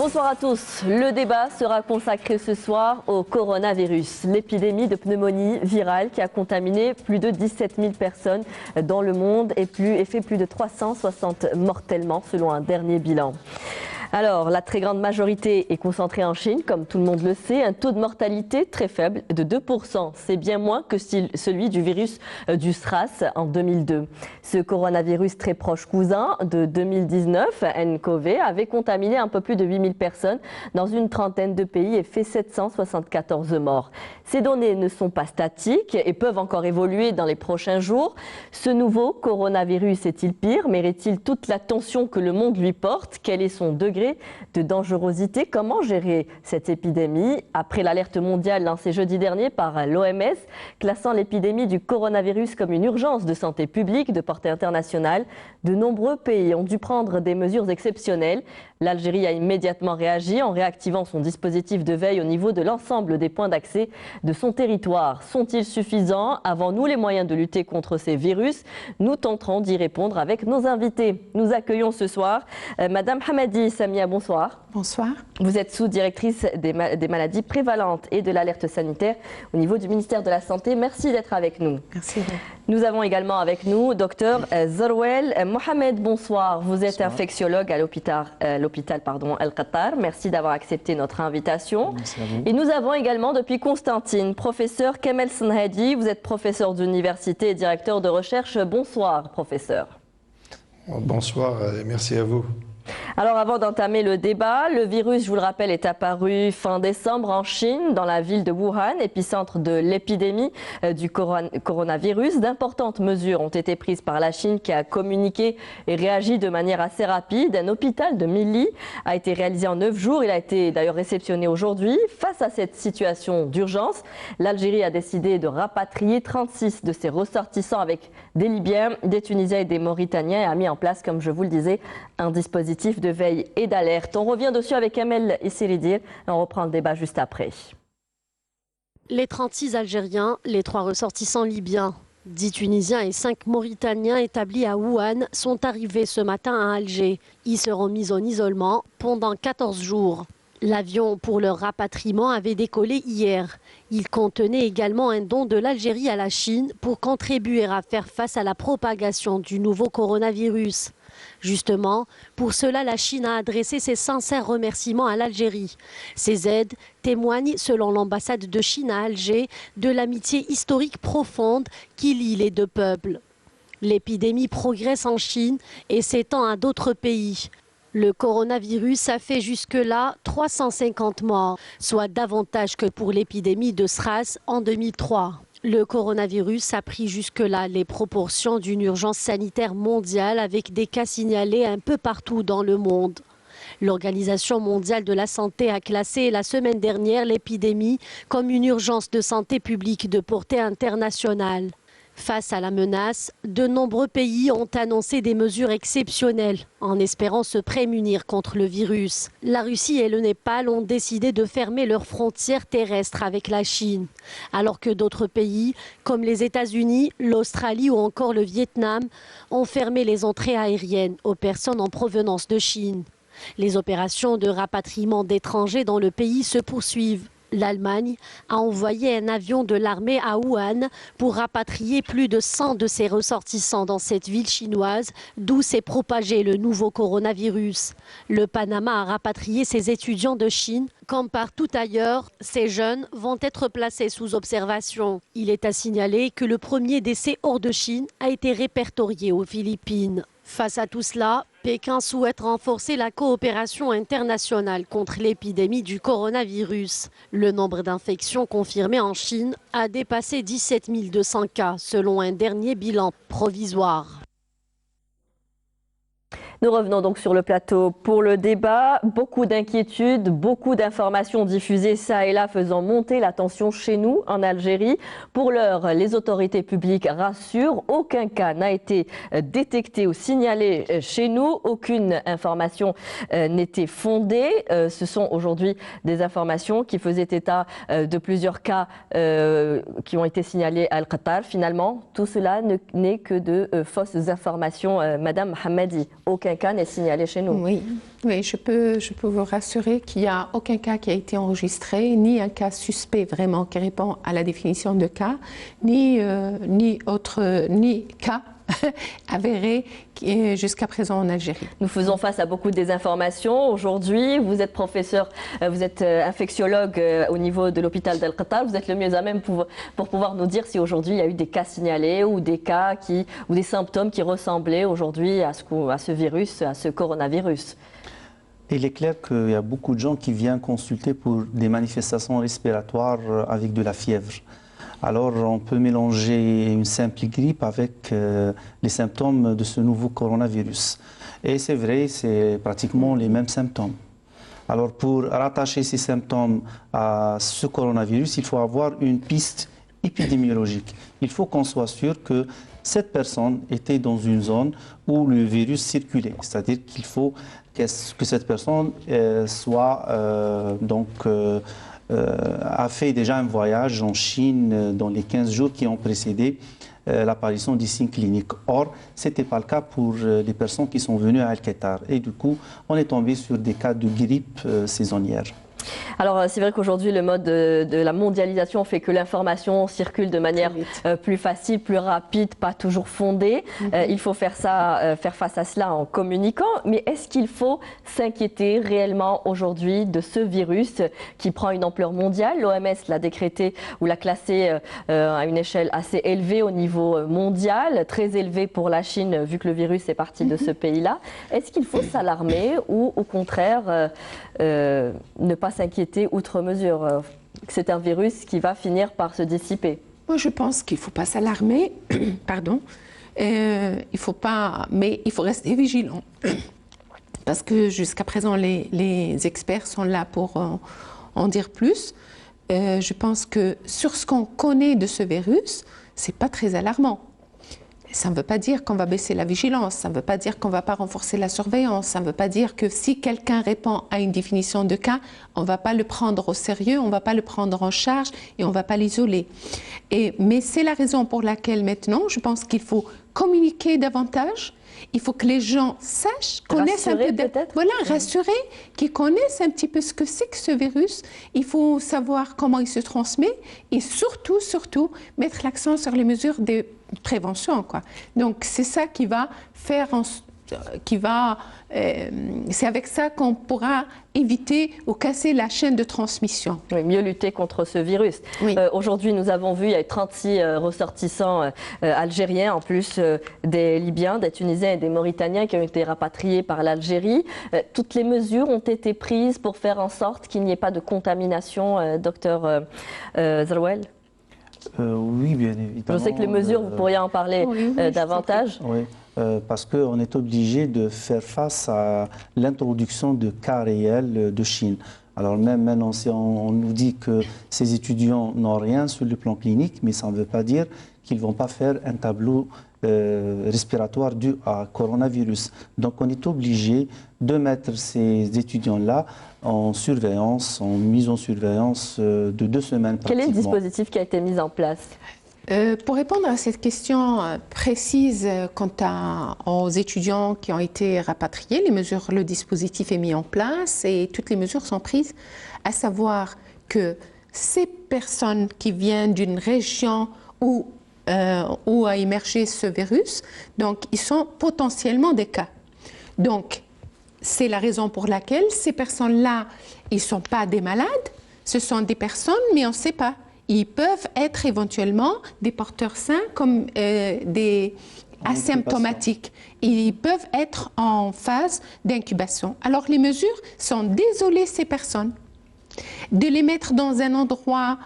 Bonsoir à tous. Le débat sera consacré ce soir au coronavirus, l'épidémie de pneumonie virale qui a contaminé plus de 17 000 personnes dans le monde et fait plus de 360 mortellement selon un dernier bilan. Alors, la très grande majorité est concentrée en Chine, comme tout le monde le sait. Un taux de mortalité très faible de 2%. C'est bien moins que celui du virus du SRAS en 2002. Ce coronavirus très proche cousin de 2019, nCoV, avait contaminé un peu plus de 8 000 personnes dans une trentaine de pays et fait 774 morts. Ces données ne sont pas statiques et peuvent encore évoluer dans les prochains jours. Ce nouveau coronavirus est-il pire? Mérite-t-il toute l'attention que le monde lui porte? Quel est son degré de dangerosité? Comment gérer cette épidémie? Après l'alerte mondiale lancée jeudi dernier par l'OMS, classant l'épidémie du coronavirus comme une urgence de santé publique de portée internationale, de nombreux pays ont dû prendre des mesures exceptionnelles. L'Algérie a immédiatement réagi en réactivant son dispositif de veille au niveau de l'ensemble des points d'accès de son territoire. Sont-ils suffisants? Avons-nous les moyens de lutter contre ces virus? Nous tenterons d'y répondre avec nos invités. Nous accueillons ce soir Madame Hamadi Samia, bonsoir. Bonsoir. Vous êtes sous-directrice des maladies prévalentes et de l'alerte sanitaire au niveau du ministère de la Santé. Merci d'être avec nous. Merci. Nous avons également avec nous Dr Zarwel Mohamed, bonsoir. Vous êtes infectiologue à l'hôpital Al-Qattar. Merci d'avoir accepté notre invitation. Merci à vous. Et nous avons également depuis Constantine, professeur Kamel Senhadi. Vous êtes professeur d'université et directeur de recherche. Bonsoir, professeur. Bonsoir et merci à vous. Alors avant d'entamer le débat, le virus, je vous le rappelle, est apparu fin décembre en Chine, dans la ville de Wuhan, épicentre de l'épidémie du coronavirus. D'importantes mesures ont été prises par la Chine qui a communiqué et réagi de manière assez rapide. Un hôpital de 1000 lits a été réalisé en 9 jours. Il a été d'ailleurs réceptionné aujourd'hui. Face à cette situation d'urgence, l'Algérie a décidé de rapatrier 36 de ses ressortissants avec des Libyens, des Tunisiens et des Mauritaniens et a mis en place, comme je vous le disais, un dispositif de veille et d'alerte. On revient dessus avec Amel Issiridir et on reprend le débat juste après. Les 36 Algériens, les 3 ressortissants libyens, 10 Tunisiens et 5 Mauritaniens établis à Wuhan sont arrivés ce matin à Alger. Ils seront mis en isolement pendant 14 jours. L'avion pour leur rapatriement avait décollé hier. Il contenait également un don de l'Algérie à la Chine pour contribuer à faire face à la propagation du nouveau coronavirus. Justement, pour cela, la Chine a adressé ses sincères remerciements à l'Algérie. Ces aides témoignent, selon l'ambassade de Chine à Alger, de l'amitié historique profonde qui lie les deux peuples. L'épidémie progresse en Chine et s'étend à d'autres pays. Le coronavirus a fait jusque-là 350 morts, soit davantage que pour l'épidémie de SRAS en 2003. Le coronavirus a pris jusque-là les proportions d'une urgence sanitaire mondiale avec des cas signalés un peu partout dans le monde. L'Organisation mondiale de la santé a classé la semaine dernière l'épidémie comme une urgence de santé publique de portée internationale. Face à la menace, de nombreux pays ont annoncé des mesures exceptionnelles en espérant se prémunir contre le virus. La Russie et le Népal ont décidé de fermer leurs frontières terrestres avec la Chine, alors que d'autres pays, comme les États-Unis, l'Australie ou encore le Vietnam, ont fermé les entrées aériennes aux personnes en provenance de Chine. Les opérations de rapatriement d'étrangers dans le pays se poursuivent. L'Allemagne a envoyé un avion de l'armée à Wuhan pour rapatrier plus de 100 de ses ressortissants dans cette ville chinoise d'où s'est propagé le nouveau coronavirus. Le Panama a rapatrié ses étudiants de Chine. Comme partout ailleurs, ces jeunes vont être placés sous observation. Il est à signaler que le premier décès hors de Chine a été répertorié aux Philippines. Face à tout cela, Pékin souhaite renforcer la coopération internationale contre l'épidémie du coronavirus. Le nombre d'infections confirmées en Chine a dépassé 17 200 cas selon un dernier bilan provisoire. Nous revenons donc sur le plateau pour le débat. Beaucoup d'inquiétudes, beaucoup d'informations diffusées ça et là faisant monter la tension chez nous en Algérie. Pour l'heure, les autorités publiques rassurent, aucun cas n'a été détecté ou signalé chez nous. Aucune information n'était fondée. Ce sont aujourd'hui des informations qui faisaient état de plusieurs cas qui ont été signalés à Al-Qattar. Finalement, tout cela n'est que de fausses informations. Madame Hamadi, aucun aucun cas n'est signalé chez nous. Oui, oui, je peux vous rassurer qu'il n'y a aucun cas qui a été enregistré, ni un cas suspect vraiment qui répond à la définition de cas, ni cas avéré jusqu'à présent en Algérie. Nous faisons face à beaucoup de désinformations. Aujourd'hui, vous êtes professeur, vous êtes infectiologue au niveau de l'hôpital d'Al-Qattar. Vous êtes le mieux à même pour pouvoir nous dire si aujourd'hui il y a eu des cas signalés ou des cas ou des symptômes qui ressemblaient aujourd'hui à ce virus, à ce coronavirus. Il est clair qu'il y a beaucoup de gens qui viennent consulter pour des manifestations respiratoires avec de la fièvre. Alors, on peut mélanger une simple grippe avec les symptômes de ce nouveau coronavirus. Et c'est vrai, c'est pratiquement les mêmes symptômes. Alors, pour rattacher ces symptômes à ce coronavirus, il faut avoir une piste épidémiologique. Il faut qu'on soit sûr que cette personne était dans une zone où le virus circulait. C'est-à-dire qu'il faut que cette personne a fait déjà un voyage en Chine dans les 15 jours qui ont précédé l'apparition des signes cliniques. Or, ce n'était pas le cas pour les personnes qui sont venues à Al-Qattar. Et du coup, on est tombé sur des cas de grippe saisonnière. Alors c'est vrai qu'aujourd'hui le mode de la mondialisation fait que l'information circule de manière plus facile, plus rapide, pas toujours fondée. Il faut faire face à cela en communiquant. Mais est-ce qu'il faut s'inquiéter réellement aujourd'hui de ce virus qui prend une ampleur mondiale? L'OMS l'a décrété ou l'a classé à une échelle assez élevée au niveau mondial, très élevée pour la Chine vu que le virus est parti de ce pays-là. Est-ce qu'il faut s'alarmer ou au contraire ne pas s'inquiéter outre mesure? C'est un virus qui va finir par se dissiper. Moi, je pense qu'il ne faut pas s'alarmer, pardon. Il faut pas, mais il faut rester vigilant. Parce que jusqu'à présent, les experts sont là pour en dire plus. Je pense que sur ce qu'on connaît de ce virus, ce n'est pas très alarmant. Ça ne veut pas dire qu'on va baisser la vigilance, ça ne veut pas dire qu'on ne va pas renforcer la surveillance, ça ne veut pas dire que si quelqu'un répond à une définition de cas, on ne va pas le prendre au sérieux, on ne va pas le prendre en charge et on ne va pas l'isoler. Mais c'est la raison pour laquelle maintenant, je pense qu'il faut communiquer davantage. Il faut que les gens sachent, connaissent un peu, rassurer, qu'ils connaissent un petit peu ce que c'est que ce virus. Il faut savoir comment il se transmet et surtout, mettre l'accent sur les mesures de prévention, quoi. Donc c'est ça qui va faire, c'est avec ça qu'on pourra éviter ou casser la chaîne de transmission. Oui, mieux lutter contre ce virus. Oui. Aujourd'hui, nous avons vu, il y a 36 ressortissants algériens, en plus des Libyens, des Tunisiens et des Mauritaniens qui ont été rapatriés par l'Algérie. Toutes les mesures ont été prises pour faire en sorte qu'il n'y ait pas de contamination, docteur Zerouel? Oui, bien évidemment. Je sais que les mesures, vous pourriez en parler davantage. Oui, parce qu'on est obligé de faire face à l'introduction de cas réels de Chine. Alors même maintenant, si on nous dit que ces étudiants n'ont rien sur le plan clinique, mais ça ne veut pas dire qu'ils ne vont pas faire un tableau respiratoire dû à coronavirus. Donc on est obligé de mettre ces étudiants-là en surveillance, en mise en surveillance de 2 semaines pratiquement. Quel est le dispositif qui a été mis en place? Pour répondre à cette question précise quant aux étudiants qui ont été rapatriés, le dispositif est mis en place et toutes les mesures sont prises, à savoir que ces personnes qui viennent d'une région où a émergé ce virus, donc ils sont potentiellement des cas. Donc c'est la raison pour laquelle ces personnes-là, ils ne sont pas des malades, ce sont des personnes, mais on ne sait pas. Ils peuvent être éventuellement des porteurs sains comme des asymptomatiques. Ils peuvent être en phase d'incubation. Alors les mesures sont d'isoler ces personnes, de les mettre dans un endroit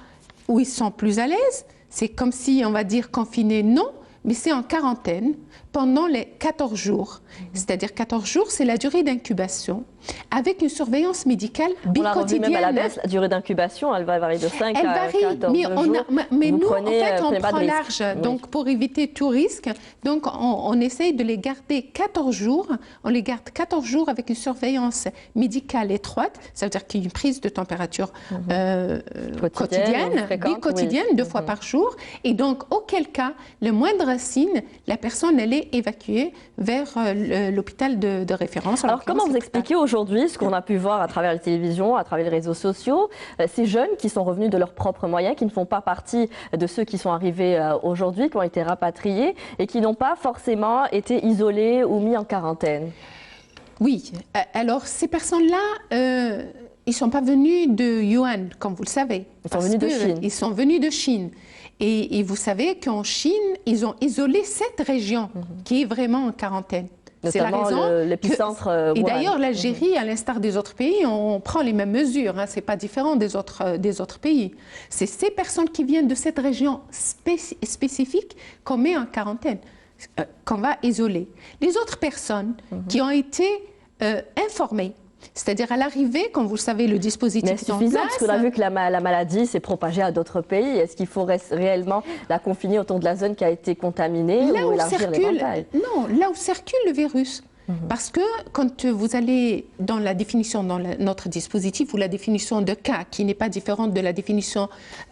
où ils sont plus à l'aise. C'est comme si, on va dire, confinés, non, mais c'est en quarantaine pendant les 14 jours. C'est-à-dire 14 jours, c'est la durée d'incubation, avec une surveillance médicale bi-quotidienne. On l'a revu même à la baisse, la durée d'incubation, elle va varier de 5 à 14 jours. Mais nous, en fait, on prend large, donc pour éviter tout risque. Donc, on essaye de les garder 14 jours. On les garde 14 jours avec une surveillance médicale étroite. Ça veut dire qu'il y a une prise de température quotidienne, bi-quotidienne, 2 fois par jour. Et donc, auquel cas, le moindre signe, la personne, elle est été évacués vers l'hôpital de référence. Alors comment vous expliquez aujourd'hui ce qu'on a pu voir à travers la télévision, à travers les réseaux sociaux, ces jeunes qui sont revenus de leurs propres moyens, qui ne font pas partie de ceux qui sont arrivés aujourd'hui, qui ont été rapatriés et qui n'ont pas forcément été isolés ou mis en quarantaine? Oui, alors ces personnes-là, ils ne sont pas venus de Yuan, comme vous le savez. Ils sont venus de Chine. Ils sont venus de Chine. Et vous savez qu'en Chine, ils ont isolé cette région qui est vraiment en quarantaine. C'est la raison. L'épicentre. Et d'ailleurs, l'Algérie, à l'instar des autres pays, on prend les mêmes mesures. Hein, ce n'est pas différent des autres pays. C'est ces personnes qui viennent de cette région spécifique qu'on met en quarantaine, qu'on va isoler. Les autres personnes qui ont été informées, c'est-à-dire à l'arrivée, comme vous le savez, le dispositif est en place. Parce qu'on a vu que la maladie s'est propagée à d'autres pays. Est-ce qu'il faut réellement la confiner autour de la zone qui a été contaminée là ou élargir l'éventail? Non, là où circule le virus. Parce que quand vous allez dans la définition, dans notre dispositif, ou la définition de cas, qui n'est pas différente de la définition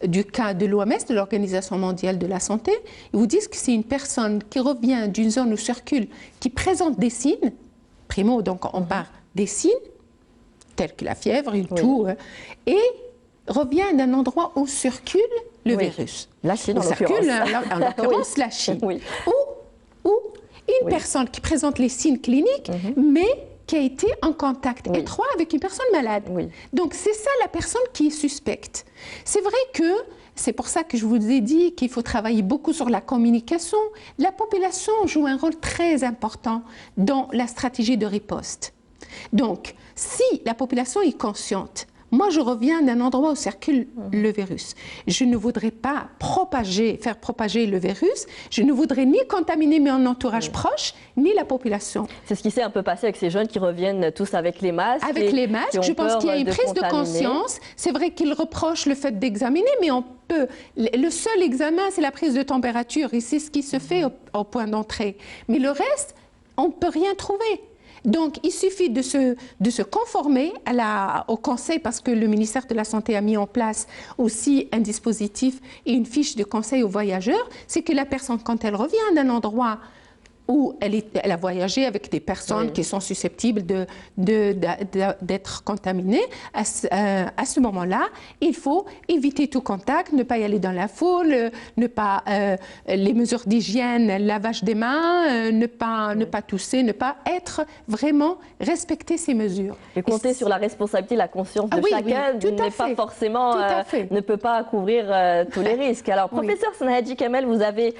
du cas de l'OMS, de l'Organisation mondiale de la santé, ils vous disent que c'est une personne qui revient d'une zone où circule, qui présente des signes, primo, donc on part des signes, tels que la fièvre, une toux, et revient d'un endroit où circule le virus. La Chine, en l'occurrence, la Chine. Ou une personne qui présente les signes cliniques, mais qui a été en contact étroit avec une personne malade. Donc, c'est ça la personne qui est suspecte. C'est vrai que c'est pour ça que je vous ai dit qu'il faut travailler beaucoup sur la communication. La population joue un rôle très important dans la stratégie de riposte. Donc, si la population est consciente, moi je reviens d'un endroit où circule le virus, je ne voudrais pas faire propager le virus, je ne voudrais ni contaminer mon entourage proche, ni la population. C'est ce qui s'est un peu passé avec ces jeunes qui reviennent tous avec les masques. Avec les masques, je pense qu'il y a une prise de conscience. C'est vrai qu'ils reprochent le fait d'examiner, mais on peut. Le seul examen, c'est la prise de température, et c'est ce qui se fait au point d'entrée. Mais le reste, on ne peut rien trouver. Donc, il suffit de se conformer au conseil, parce que le ministère de la Santé a mis en place aussi un dispositif et une fiche de conseil aux voyageurs. C'est que la personne, quand elle revient d'un endroit où elle a voyagé avec des personnes qui sont susceptibles d'être contaminées, à ce moment-là, il faut éviter tout contact, ne pas y aller dans la foule, les mesures d'hygiène, lavage des mains, ne pas tousser, ne pas vraiment respecter ces mesures. Et compter sur la responsabilité, la conscience de chacun ne peut pas couvrir tous les risques. Alors, professeur Sanhadji Kamel, vous avez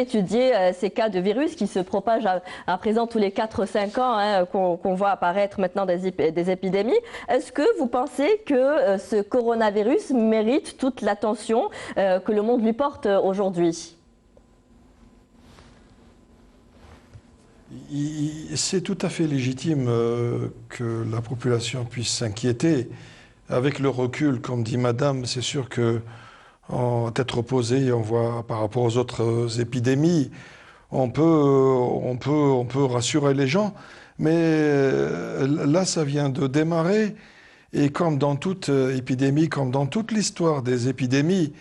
étudié ces cas de virus qui se propagent à présent tous les 4-5 ans, qu'on voit apparaître maintenant des épidémies. Est-ce que vous pensez que ce coronavirus mérite toute l'attention que le monde lui porte aujourd'hui? C'est tout à fait légitime que la population puisse s'inquiéter. Avec le recul, comme dit Madame, c'est sûr qu'en tête reposée, on voit par rapport aux autres épidémies, on peut rassurer les gens, mais là, ça vient de démarrer. Et comme dans toute épidémie, comme dans toute l'histoire des épidémies,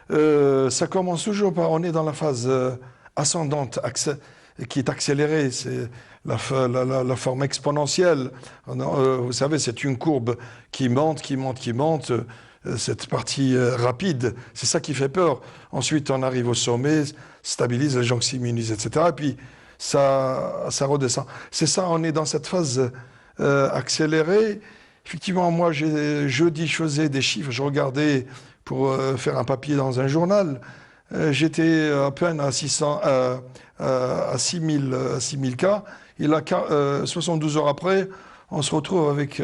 ça commence toujours par, on est dans la phase ascendante, qui est accélérée, c'est la forme exponentielle. Vous savez, c'est une courbe qui monte, qui monte, qui monte. Cette partie rapide, c'est ça qui fait peur. Ensuite, on arrive au sommet, stabilise, les gens s'immunisent, etc. Et puis, ça redescend. C'est ça, on est dans cette phase accélérée. Effectivement, moi, jeudi, je faisais des chiffres, je regardais pour faire un papier dans un journal. J'étais à peine à 6000 cas. Et là, 72 heures après, on se retrouve avec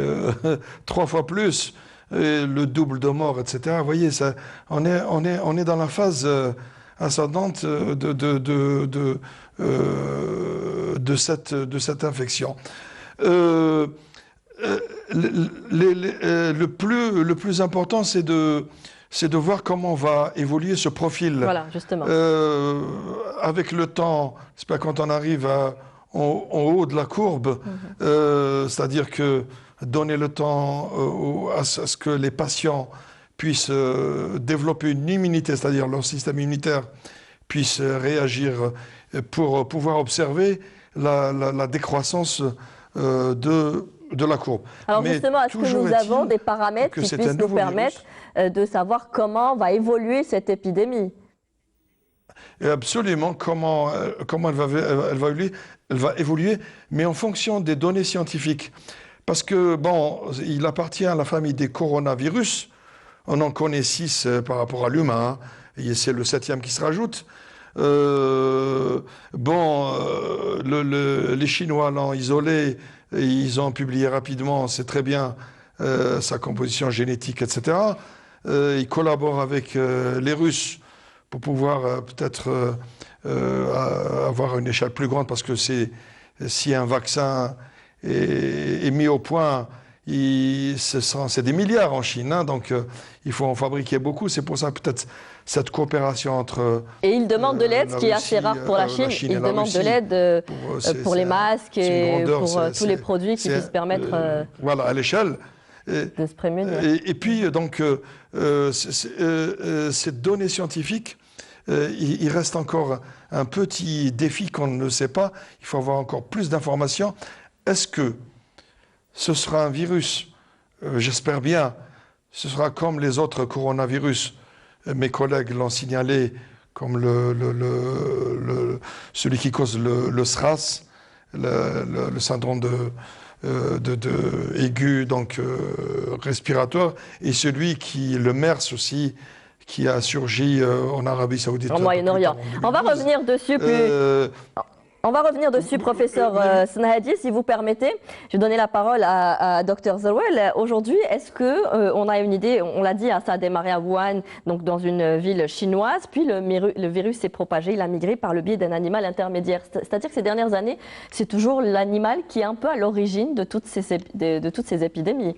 3 fois plus. Et le double de morts, etc. Vous voyez, on est dans la phase ascendante de cette infection. Le plus important, c'est de voir comment va évoluer ce profil. Voilà, justement. Avec le temps, c'est pas quand on arrive en haut de la courbe, c'est-à-dire que donner le temps à ce que les patients puissent développer une immunité, c'est-à-dire leur système immunitaire puisse réagir pour pouvoir observer la décroissance de la courbe. Alors Mais justement, est-ce que nous avons des paramètres qui puissent nous permettre de savoir comment va évoluer cette épidémie? Et absolument, comment elle va évoluer, mais en fonction des données scientifiques. Parce que, bon, il appartient à la famille des coronavirus. On en connaît 6 par rapport à l'humain, et c'est le 7e qui se rajoute. Les Chinois l'ont isolé, et ils ont publié rapidement, c'est très bien, sa composition génétique, etc. Ils collaborent avec les Russes pour pouvoir peut-être avoir une échelle plus grande, parce que si un vaccin est mis au point, c'est des milliards en Chine, hein, donc il faut en fabriquer beaucoup. C'est pour ça peut-être cette coopération entre... Et ils demandent de l'aide, ce qui est assez rare pour la Chine. Ils demandent de l'aide pour les masques et pour tous les produits qui puissent permettre voilà, à l'échelle de se prémunir. Et puis, donc, ces données scientifiques, il reste encore un petit défi qu'on ne sait pas. Il faut avoir encore plus d'informations. Est-ce que ce sera un virus, j'espère bien, ce sera comme les autres coronavirus, mes collègues l'ont signalé, comme celui qui cause le SRAS, le syndrome aigu, donc respiratoire, et celui le MERS aussi, qui a surgi en Arabie Saoudite. En Moyen-Orient. On va revenir dessus On va revenir dessus, professeur Snahadi, si vous permettez. Je vais donner la parole à Dr Zerouel. Aujourd'hui, est-ce qu'on a une idée, on l'a dit, ça a démarré à Wuhan, donc dans une ville chinoise, puis le virus s'est propagé, il a migré par le biais d'un animal intermédiaire. C'est-à-dire que ces dernières années, c'est toujours l'animal qui est un peu à l'origine de toutes ces épidémies.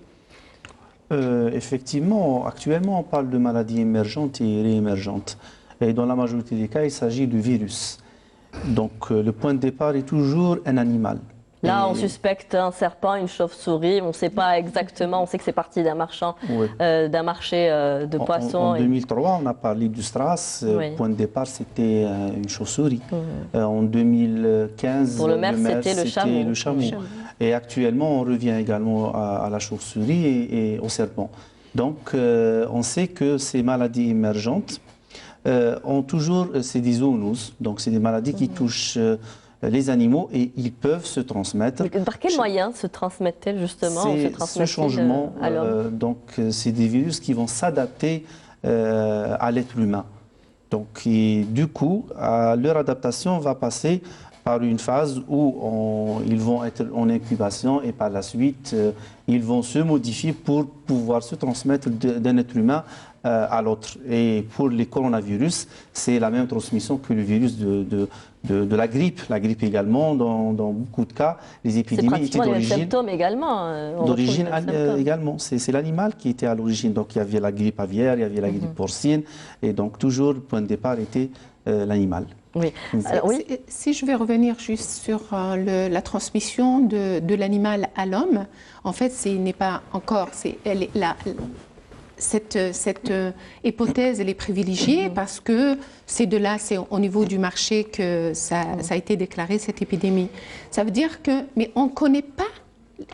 Effectivement, actuellement, on parle de maladies émergentes et réémergentes. Et dans la majorité des cas, il s'agit de virus. Donc, le point de départ est toujours un animal. Là, on suspecte un serpent, une chauve-souris. On ne sait pas exactement. On sait que c'est parti d'un marché de poissons. En 2003, on a parlé du SRAS. Oui. Le point de départ, c'était une chauve-souris. En 2015, pour le MERS, c'était le chameau. Et actuellement, on revient également à la chauve-souris et au serpent. Donc, on sait que ces maladies émergentes c'est des zoonoses, donc c'est des maladies qui touchent les animaux et ils peuvent se transmettre. Mais par quels moyens se transmettent-elles justement? Ce changement, donc c'est des virus qui vont s'adapter à l'être humain. Donc du coup, leur adaptation va passer par une phase où ils vont être en incubation et par la suite, ils vont se modifier pour pouvoir se transmettre d'un être humain à l'autre. Et pour les coronavirus, c'est la même transmission que le virus de la grippe. La grippe également, dans beaucoup de cas, les épidémies étaient d'origine... C'est les symptômes également. D'origine également. C'est l'animal qui était à l'origine. Donc il y avait la grippe aviaire, il y avait la grippe porcine. Et donc toujours, le point de départ était l'animal. Oui. Alors, oui. Si je vais revenir juste sur la transmission de l'animal à l'homme, en fait, ce n'est pas encore... Cette hypothèse, elle est privilégiée parce que c'est au niveau du marché que ça a été déclaré, cette épidémie. Ça veut dire mais on ne connaît pas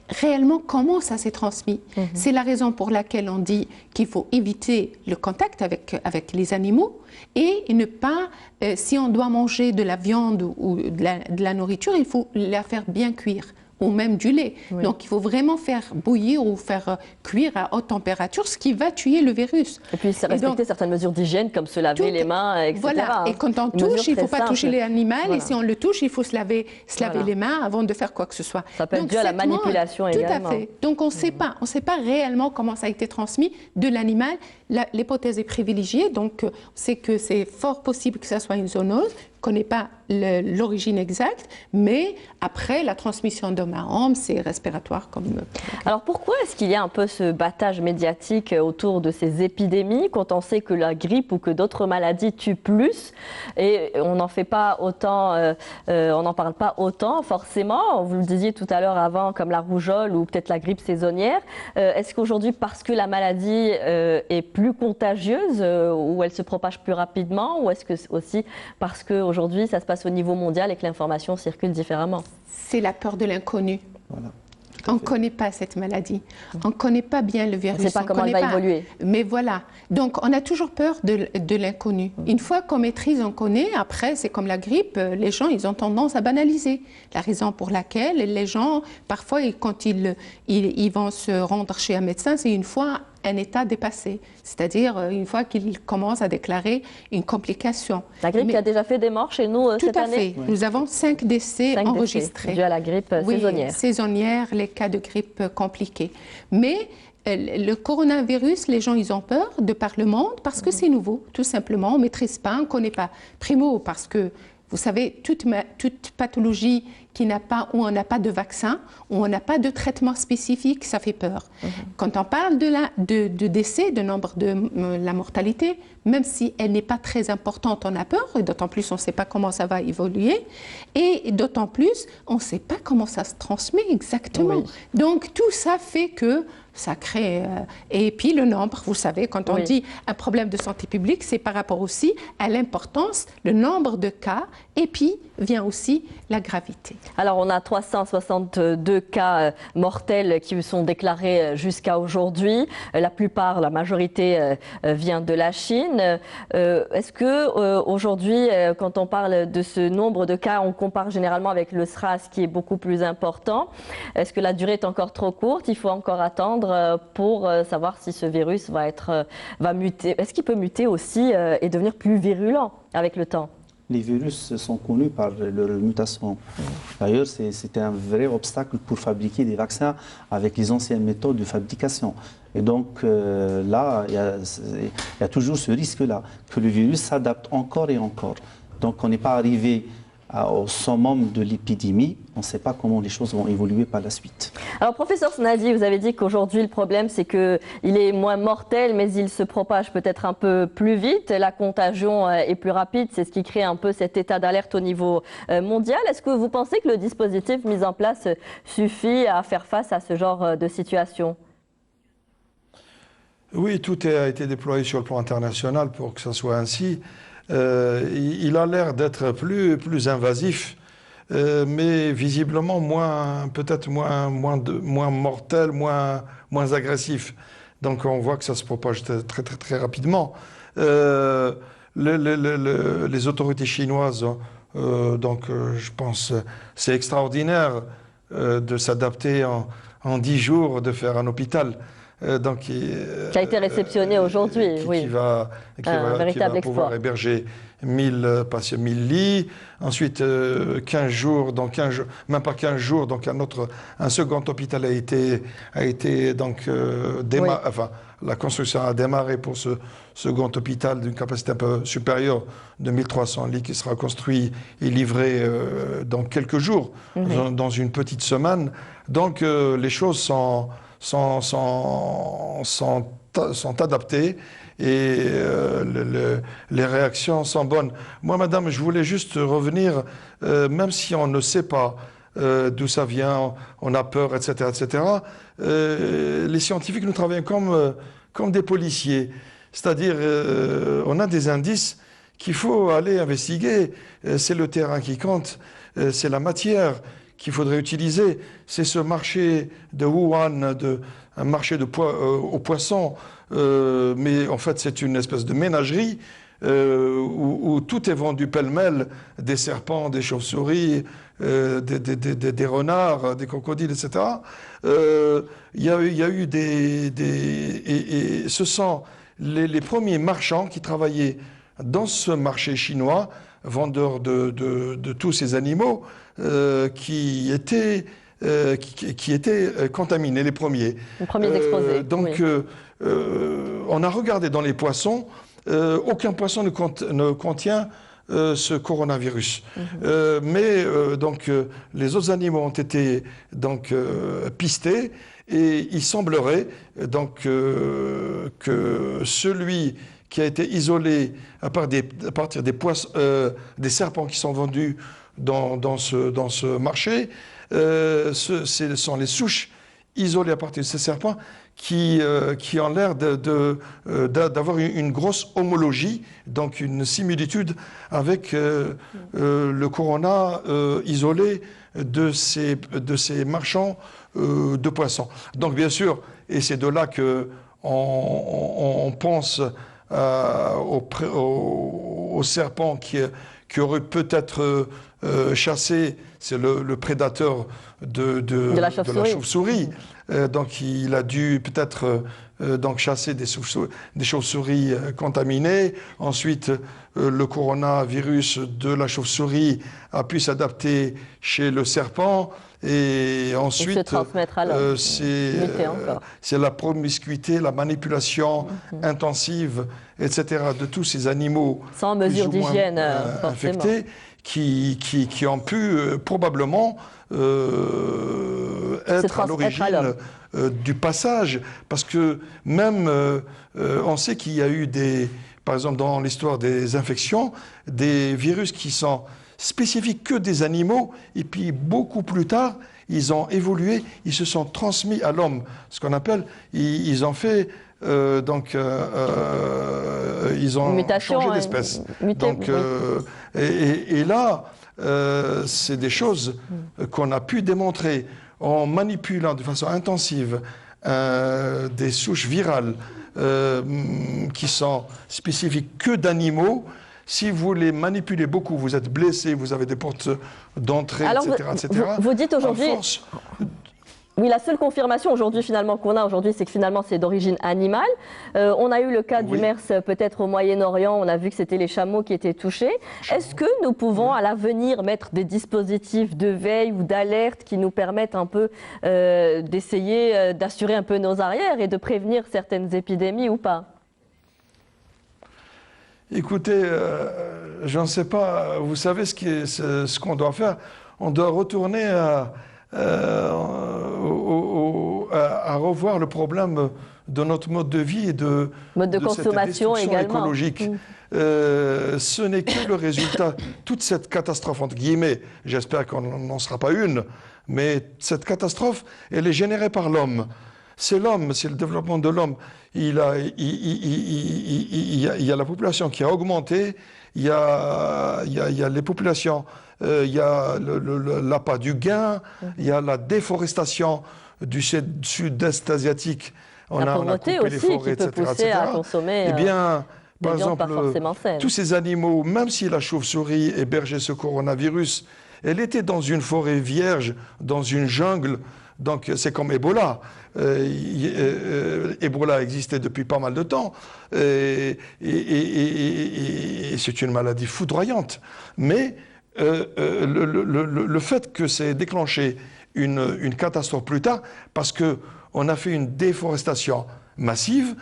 réellement comment ça s'est transmis. C'est la raison pour laquelle on dit qu'il faut éviter le contact avec les animaux et ne pas, si on doit manger de la viande ou de la nourriture, il faut la faire bien cuire, ou même du lait. Oui. Donc, il faut vraiment faire bouillir ou faire cuire à haute température, ce qui va tuer le virus. Et puis, respecter certaines mesures d'hygiène, comme se laver les mains, etc. Voilà, et quand on touche, il ne faut pas toucher l'animal, et si on le touche, il faut se laver les mains avant de faire quoi que ce soit. Ça peut être dû à la manipulation également. Tout à fait. Donc, on ne sait pas réellement comment ça a été transmis de l'animal. L'hypothèse est privilégiée, donc c'est que c'est fort possible que ça soit une zoonose, connaît pas l'origine exacte, mais après, la transmission d'homme à homme, c'est respiratoire comme... Alors pourquoi est-ce qu'il y a un peu ce battage médiatique autour de ces épidémies quand on sait que la grippe ou que d'autres maladies tuent plus et on n'en fait pas autant, on n'en parle pas autant forcément, vous le disiez tout à l'heure avant, comme la rougeole ou peut-être la grippe saisonnière. Est-ce qu'aujourd'hui, parce que la maladie est plus contagieuse ou elle se propage plus rapidement, ou est-ce que aussi parce qu'aujourd'hui ça se passe au niveau mondial et que l'information circule différemment? C'est la peur de l'inconnu. Voilà. On ne connaît pas cette maladie. On ne connaît pas bien le virus. On ne sait pas comment elle va évoluer. Mais voilà. Donc, on a toujours peur de l'inconnu. Une fois qu'on maîtrise, on connaît. Après, c'est comme la grippe. Les gens, ils ont tendance à banaliser. La raison pour laquelle les gens, parfois, quand ils vont se rendre chez un médecin, c'est une fois un état dépassé, c'est-à-dire une fois qu'ils commencent à déclarer une complication. La grippe qui a déjà fait des morts chez nous cette année. Tout à fait. Oui. Nous avons 5 décès enregistrés. Dus à la grippe saisonnière. Oui, saisonnière, les cas de grippe compliqués. Mais le coronavirus, les gens, ils ont peur de par le monde parce que c'est nouveau, tout simplement. On ne maîtrise pas, on ne connaît pas. Primo, parce que vous savez, toute pathologie qui n'a pas, où on n'a pas de vaccin, où on n'a pas de traitement spécifique, ça fait peur. Quand on parle de décès, de nombre de la mortalité, même si elle n'est pas très importante, on a peur, et d'autant plus on ne sait pas comment ça va évoluer, et d'autant plus on ne sait pas comment ça se transmet exactement. Oui. Donc tout ça fait que ça crée... et puis le nombre, vous savez, quand on dit un problème de santé publique, c'est par rapport aussi à l'importance, le nombre de cas, et puis vient aussi la gravité. Alors on a 362 cas mortels qui sont déclarés jusqu'à aujourd'hui. La plupart, la majorité vient de la Chine. Est-ce que aujourd'hui, quand on parle de ce nombre de cas, on compare généralement avec le SRAS qui est beaucoup plus important? Est-ce que la durée est encore trop courte? Il faut encore attendre pour savoir si ce virus va muter. Est-ce qu'il peut muter aussi et devenir plus virulent avec le temps? Les virus sont connus par leur mutation. D'ailleurs, c'était un vrai obstacle pour fabriquer des vaccins avec les anciennes méthodes de fabrication. Et donc là, il y a toujours ce risque-là, que le virus s'adapte encore et encore. Donc on n'est pas arrivé au summum de l'épidémie, on ne sait pas comment les choses vont évoluer par la suite. Alors professeur Snadi, vous avez dit qu'aujourd'hui le problème c'est qu'il est moins mortel mais il se propage peut-être un peu plus vite, la contagion est plus rapide, c'est ce qui crée un peu cet état d'alerte au niveau mondial. Est-ce que vous pensez que le dispositif mis en place suffit à faire face à ce genre de situation? Oui, tout a été déployé sur le plan international pour que ça soit ainsi. Il a l'air d'être plus invasif, mais visiblement peut-être moins mortel, moins agressif. Donc on voit que ça se propage très rapidement. Les autorités chinoises, je pense, c'est extraordinaire de s'adapter en 10 jours, de faire un hôpital. Qui a été réceptionné aujourd'hui, oui. Qui va pouvoir héberger 1000 lits. Ensuite, 15 jours, même pas 15 jours, donc un second hôpital a été démarré. Enfin, la construction a démarré pour ce second hôpital d'une capacité un peu supérieure de 1300 lits qui sera construit et livré dans quelques jours, dans une petite semaine. Donc les choses sont adaptées et les réactions sont bonnes. Moi, madame, je voulais juste revenir, même si on ne sait pas d'où ça vient, on a peur, etc., les scientifiques, nous travaillons comme des policiers. C'est-à-dire, on a des indices qu'il faut aller investiguer. C'est le terrain qui compte, c'est la matière qu'il faudrait utiliser. C'est ce marché de Wuhan, un marché aux poissons, mais en fait c'est une espèce de ménagerie où tout est vendu pêle-mêle, des serpents, des chauves-souris, des renards, des crocodiles, etc. Il y a eu et ce sont les premiers marchands qui travaillaient dans ce marché chinois, vendeurs de tous ces animaux, qui étaient contaminés, les premiers. Les premiers exposés. On a regardé dans les poissons, aucun poisson ne contient ce coronavirus. Donc, les autres animaux ont été donc, pistés et il semblerait donc, que celui qui a été isolé à partir des poissons, des serpents qui sont vendus dans ce marché, ce sont les souches isolées à partir de ces serpents qui ont l'air d'avoir une grosse homologie, donc une similitude avec le corona isolé de ces marchands de poissons. Donc bien sûr, et c'est de là qu'on pense au serpent qui aurait peut-être chassé, c'est le prédateur de la chauve-souris. Donc il a dû peut-être donc chasser des chauves-souris contaminées. Ensuite, le coronavirus de la chauve-souris a pu s'adapter chez le serpent. Et ensuite, c'est la promiscuité, la manipulation intensive, etc., de tous ces animaux sans mesure d'hygiène infectés qui ont pu probablement être à l'origine du passage. Parce que même, on sait qu'il y a eu par exemple dans l'histoire des infections, des virus qui sont spécifiques que des animaux, et puis beaucoup plus tard, ils ont évolué, ils se sont transmis à l'homme, ce qu'on appelle, ils ont fait, ils ont changé d'espèce. Donc, et là, c'est des choses qu'on a pu démontrer en manipulant de façon intensive des souches virales qui sont spécifiques que d'animaux. Si vous les manipulez beaucoup, vous êtes blessé, vous avez des portes d'entrée, etc. Vous dites aujourd'hui... Oui, la seule confirmation aujourd'hui finalement qu'on a aujourd'hui, c'est que finalement c'est d'origine animale. On a eu le cas du MERS peut-être au Moyen-Orient, on a vu que c'était les chameaux qui étaient touchés. Est-ce que nous pouvons à l'avenir mettre des dispositifs de veille ou d'alerte qui nous permettent un peu d'essayer d'assurer un peu nos arrières et de prévenir certaines épidémies ou pas ? Écoutez, je ne sais pas, vous savez ce qu'on doit faire. On doit retourner à revoir le problème de notre mode de vie et de consommation cette destruction écologique. Ce n'est que le résultat, toute cette catastrophe, entre guillemets, j'espère qu'on n'en sera pas une, mais cette catastrophe, elle est générée par l'homme. C'est l'homme, c'est le développement de l'homme. Il y a la population qui a augmenté, il y a les populations, il y a l'appât du gain, il y a la déforestation du sud-est asiatique. La pauvreté aussi, qui peut pousser à consommer eh bien, par exemple, pas forcément saines. Tous ces animaux, même si la chauve-souris hébergeait ce coronavirus, elle était dans une forêt vierge, dans une jungle. Donc c'est comme Ebola. Ebola existait depuis pas mal de temps et c'est une maladie foudroyante. Mais le fait que c'est déclenché une catastrophe plus tard, parce qu'on a fait une déforestation massive,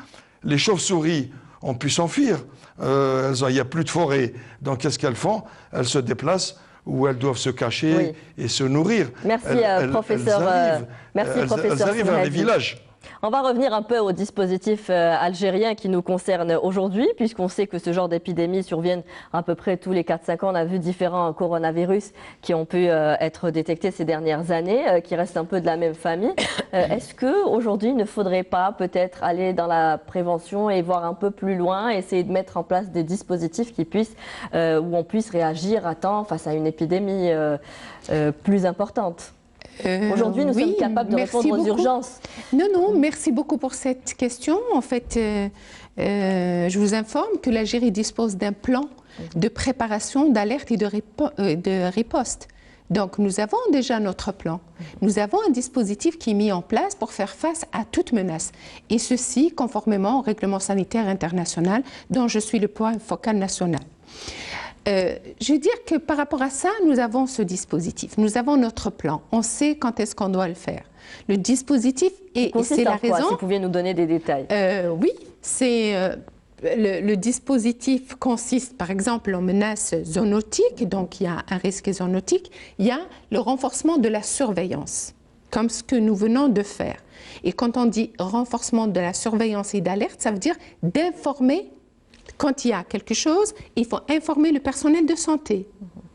les chauves-souris ont pu s'enfuir. Il n'y a plus de forêt. Donc qu'est-ce qu'elles font? Elles se déplacent où elles doivent se cacher et se nourrir. Merci, professeur. Elles arrivent vers les villages. On va revenir un peu au dispositif algérien qui nous concerne aujourd'hui, puisqu'on sait que ce genre d'épidémie surviennent à peu près tous les 4-5 ans. On a vu différents coronavirus qui ont pu être détectés ces dernières années, qui restent un peu de la même famille. Est-ce qu'aujourd'hui, il ne faudrait pas peut-être aller dans la prévention et voir un peu plus loin, essayer de mettre en place des dispositifs qui puissent, où on puisse réagir à temps face à une épidémie plus importante? Aujourd'hui, nous sommes capables de répondre aux urgences. Non, merci beaucoup pour cette question. En fait, je vous informe que l'Algérie dispose d'un plan de préparation, d'alerte et de riposte. Donc, nous avons déjà notre plan. Nous avons un dispositif qui est mis en place pour faire face à toute menace. Et ceci conformément au règlement sanitaire international dont je suis le point focal national. Je veux dire que par rapport à ça, nous avons ce dispositif, nous avons notre plan, on sait quand est-ce qu'on doit le faire. Le dispositif, et c'est la raison... Si vous pouviez nous donner des détails. Oui, c'est le dispositif consiste, par exemple, en menaces zoonotiques, donc il y a un risque zoonotique, il y a le renforcement de la surveillance, comme ce que nous venons de faire. Et quand on dit renforcement de la surveillance et d'alerte, ça veut dire d'informer, quand il y a quelque chose, il faut informer le personnel de santé,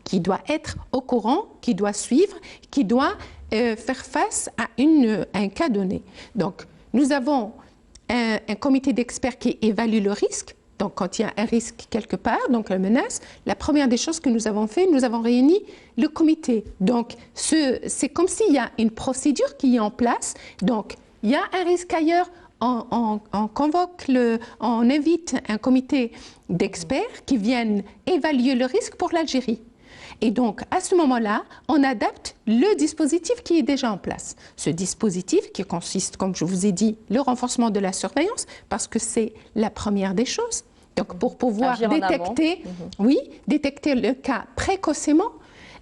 qui doit être au courant, qui doit suivre, qui doit faire face à un cas donné. Donc, nous avons un comité d'experts qui évalue le risque. Donc, quand il y a un risque quelque part, donc la menace, la première des choses que nous avons fait, nous avons réuni le comité. Donc, c'est comme s'il y a une procédure qui est en place. Donc, il y a un risque ailleurs, on invite un comité d'experts qui viennent évaluer le risque pour l'Algérie. Et donc, à ce moment-là, on adapte le dispositif qui est déjà en place. Ce dispositif qui consiste, comme je vous ai dit, le renforcement de la surveillance, parce que c'est la première des choses. Donc, pour pouvoir détecter le cas précocement.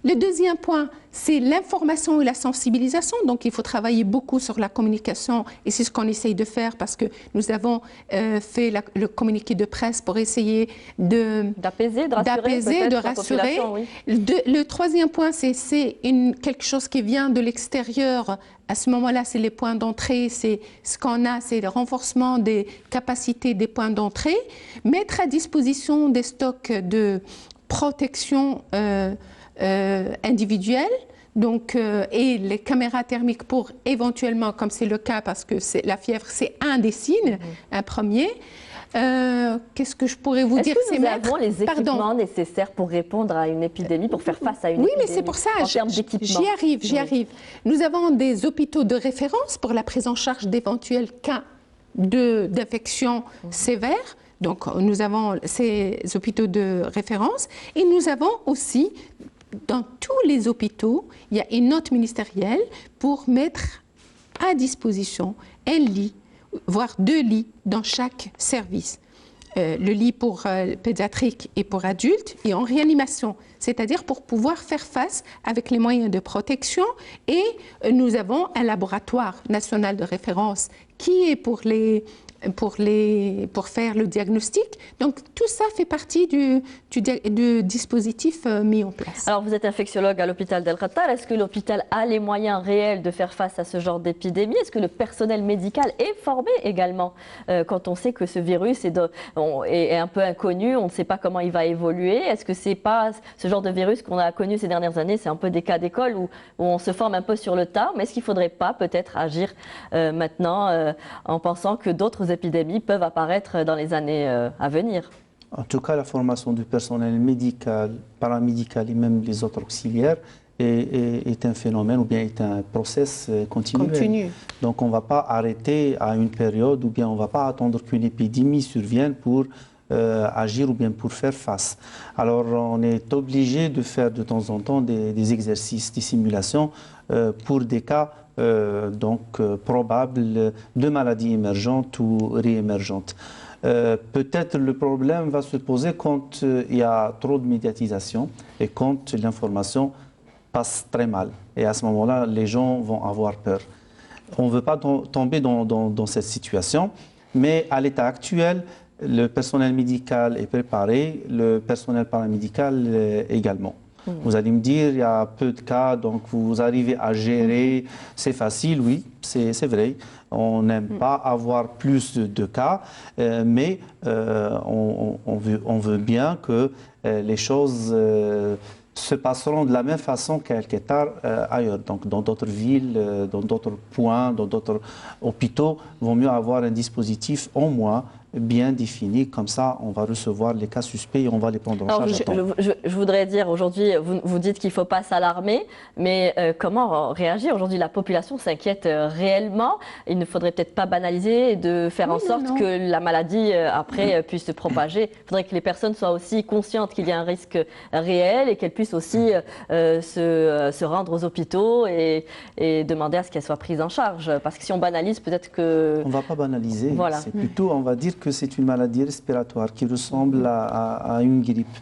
Le deuxième point, c'est l'information et la sensibilisation. Donc, il faut travailler beaucoup sur la communication et c'est ce qu'on essaye de faire parce que nous avons fait le communiqué de presse pour essayer d'apaiser, de rassurer. Oui. Le troisième point, c'est quelque chose qui vient de l'extérieur. À ce moment-là, c'est les points d'entrée, c'est ce qu'on a, c'est le renforcement des capacités des points d'entrée, mettre à disposition des stocks de protection individuelle, donc, et les caméras thermiques pour éventuellement, comme c'est le cas, parce que la fièvre, c'est un des signes, un premier. Qu'est-ce que je pourrais vous dire? Est-ce que nous avons les équipements nécessaires pour répondre à une épidémie, pour faire face à une épidémie? Oui, mais c'est pour ça, en termes d'équipement. j'y arrive. Nous avons des hôpitaux de référence pour la prise en charge d'éventuels cas d'infection sévère. Donc, nous avons ces hôpitaux de référence et nous avons aussi, dans tous les hôpitaux, il y a une note ministérielle pour mettre à disposition un lit, voire 2 lits dans chaque service. Le lit pour pédiatrique et pour adultes et en réanimation, c'est-à-dire pour pouvoir faire face avec les moyens de protection. Et nous avons un laboratoire national de référence qui est pour faire le diagnostic. Donc, tout ça fait partie du dispositif mis en place. Alors, vous êtes infectiologue à l'hôpital d'El Khattar. Est-ce que l'hôpital a les moyens réels de faire face à ce genre d'épidémie? Est-ce que le personnel médical est formé également? Quand on sait que ce virus est un peu inconnu, on ne sait pas comment il va évoluer. Est-ce que c'est pas ce genre de virus qu'on a connu ces dernières années? C'est un peu des cas d'école où on se forme un peu sur le tas. Mais est-ce qu'il ne faudrait pas peut-être agir maintenant en pensant que d'autres épidémies peuvent apparaître dans les années à venir? En tout cas, la formation du personnel médical, paramédical et même les autres auxiliaires est un phénomène ou bien est un process continu. Donc on ne va pas arrêter à une période ou bien on ne va pas attendre qu'une épidémie survienne pour agir ou bien pour faire face. Alors on est obligé de faire de temps en temps des exercices, des simulations pour des cas probables de maladies émergentes ou réémergentes. Peut-être le problème va se poser quand il y a trop de médiatisation et quand l'information passe très mal. Et à ce moment-là, les gens vont avoir peur. On ne veut pas tomber dans cette situation, mais à l'état actuel, le personnel médical est préparé, le personnel paramédical également. Vous allez me dire, il y a peu de cas, donc vous arrivez à gérer, c'est facile, oui, c'est vrai. On n'aime pas avoir plus de cas, mais on veut bien que les choses se passeront de la même façon qu'à El Khattar ailleurs. Donc dans d'autres villes, dans d'autres points, dans d'autres hôpitaux, il vaut mieux avoir un dispositif au moins bien défini, comme ça on va recevoir les cas suspects et on va les prendre en charge. Je voudrais dire aujourd'hui, vous dites qu'il ne faut pas s'alarmer, mais comment réagir? Aujourd'hui, la population s'inquiète réellement. Il ne faudrait peut-être pas banaliser et de faire en sorte que la maladie après puisse se propager. Il faudrait que les personnes soient aussi conscientes qu'il y a un risque réel et qu'elles puissent aussi se rendre aux hôpitaux et demander à ce qu'elles soient prises en charge. Parce que si on banalise, peut-être que... On ne va pas banaliser, voilà. C'est plutôt, on va dire que que c'est une maladie respiratoire qui ressemble à une grippe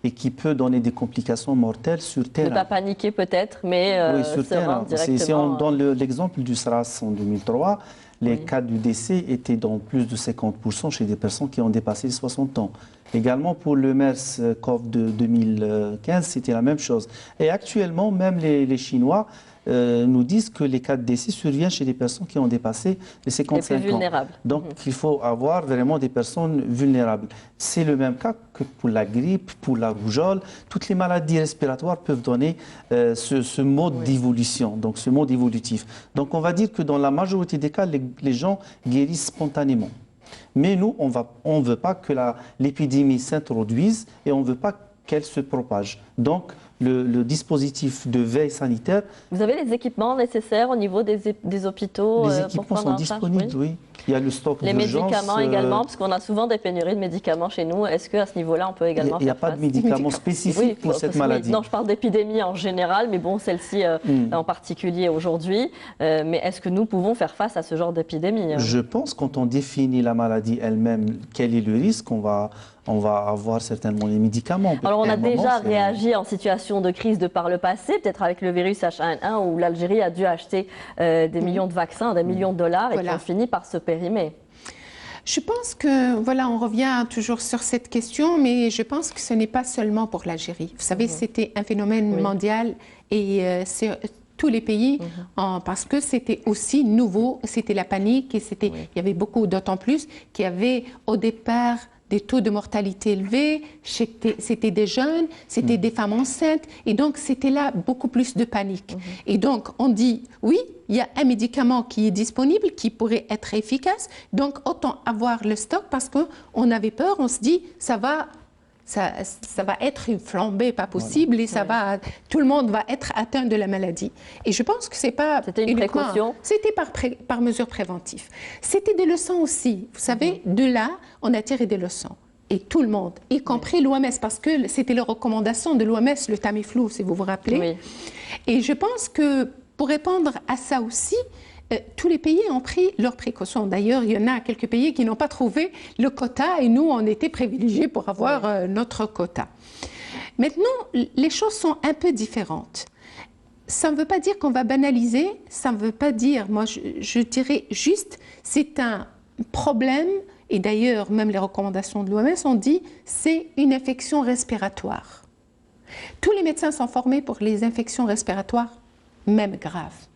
et qui peut donner des complications mortelles sur terrain. Ne pas paniquer peut-être, mais oui, sur se terrain. rendre directement. Si on donne l'exemple du SRAS en 2003, les cas du décès étaient dans plus de 50% chez des personnes qui ont dépassé les 60 ans. Également pour le MERS-CoV de 2015, c'était la même chose. Et actuellement, même les Chinois nous disent que les cas de décès surviennent chez des personnes qui ont dépassé les 55 ans. Les plus vulnérables. Donc, il faut avoir vraiment des personnes vulnérables. C'est le même cas que pour la grippe, pour la rougeole. Toutes les maladies respiratoires peuvent donner ce mode d'évolution, donc ce mode évolutif. Donc, on va dire que dans la majorité des cas, les gens guérissent spontanément. Mais nous, on ne veut pas que l'épidémie s'introduise et on ne veut pas qu'elle se propage. Donc, le dispositif de veille sanitaire... Vous avez les équipements nécessaires au niveau des hôpitaux? Les équipements sont disponibles, oui. Il y a le stock les d'urgence. Médicaments également, parce qu'on a souvent des pénuries de médicaments chez nous. Est-ce qu'à ce niveau-là, on peut également Il n'y a pas de médicaments spécifiques pour cette maladie. Non, je parle d'épidémie en général, mais bon, celle-ci en particulier aujourd'hui. Mais est-ce que nous pouvons faire face à ce genre d'épidémie? Je pense que quand on définit la maladie elle-même, quel est le risque, on va avoir certainement les médicaments. Alors, on a déjà réagi en situation de crise de par le passé, peut-être avec le virus H1N1, où l'Algérie a dû acheter des millions de vaccins, des millions de dollars, et qui ont fini par se périmer. Je pense que, voilà, on revient toujours sur cette question, mais je pense que ce n'est pas seulement pour l'Algérie. Vous savez, c'était un phénomène mondial et c'est tous les pays, parce que c'était aussi nouveau, c'était la panique et il y avait beaucoup, d'autant plus qu'il y avait au départ des taux de mortalité élevés, c'était des jeunes, c'était des femmes enceintes, et donc c'était là beaucoup plus de panique. Et donc on dit, oui, il y a un médicament qui est disponible, qui pourrait être efficace, donc autant avoir le stock parce qu'on avait peur, on se dit, ça va être une flambée pas possible et tout le monde va être atteint de la maladie. Et je pense que c'est pas c'était une précaution. C'était par mesure préventive. C'était des leçons aussi. Vous savez, de là, on a tiré des leçons. Et tout le monde, y compris l'OMS, parce que c'était la recommandation de l'OMS, le Tamiflu, si vous vous rappelez. Oui. Et je pense que pour répondre à ça aussi, tous les pays ont pris leurs précautions. D'ailleurs, il y en a quelques pays qui n'ont pas trouvé le quota et nous, on était privilégiés pour avoir notre quota. Maintenant, les choses sont un peu différentes. Ça ne veut pas dire qu'on va banaliser, ça ne veut pas dire, moi je dirais juste, c'est un problème, et d'ailleurs même les recommandations de l'OMS ont dit, c'est une infection respiratoire. Tous les médecins sont formés pour les infections respiratoires, même graves.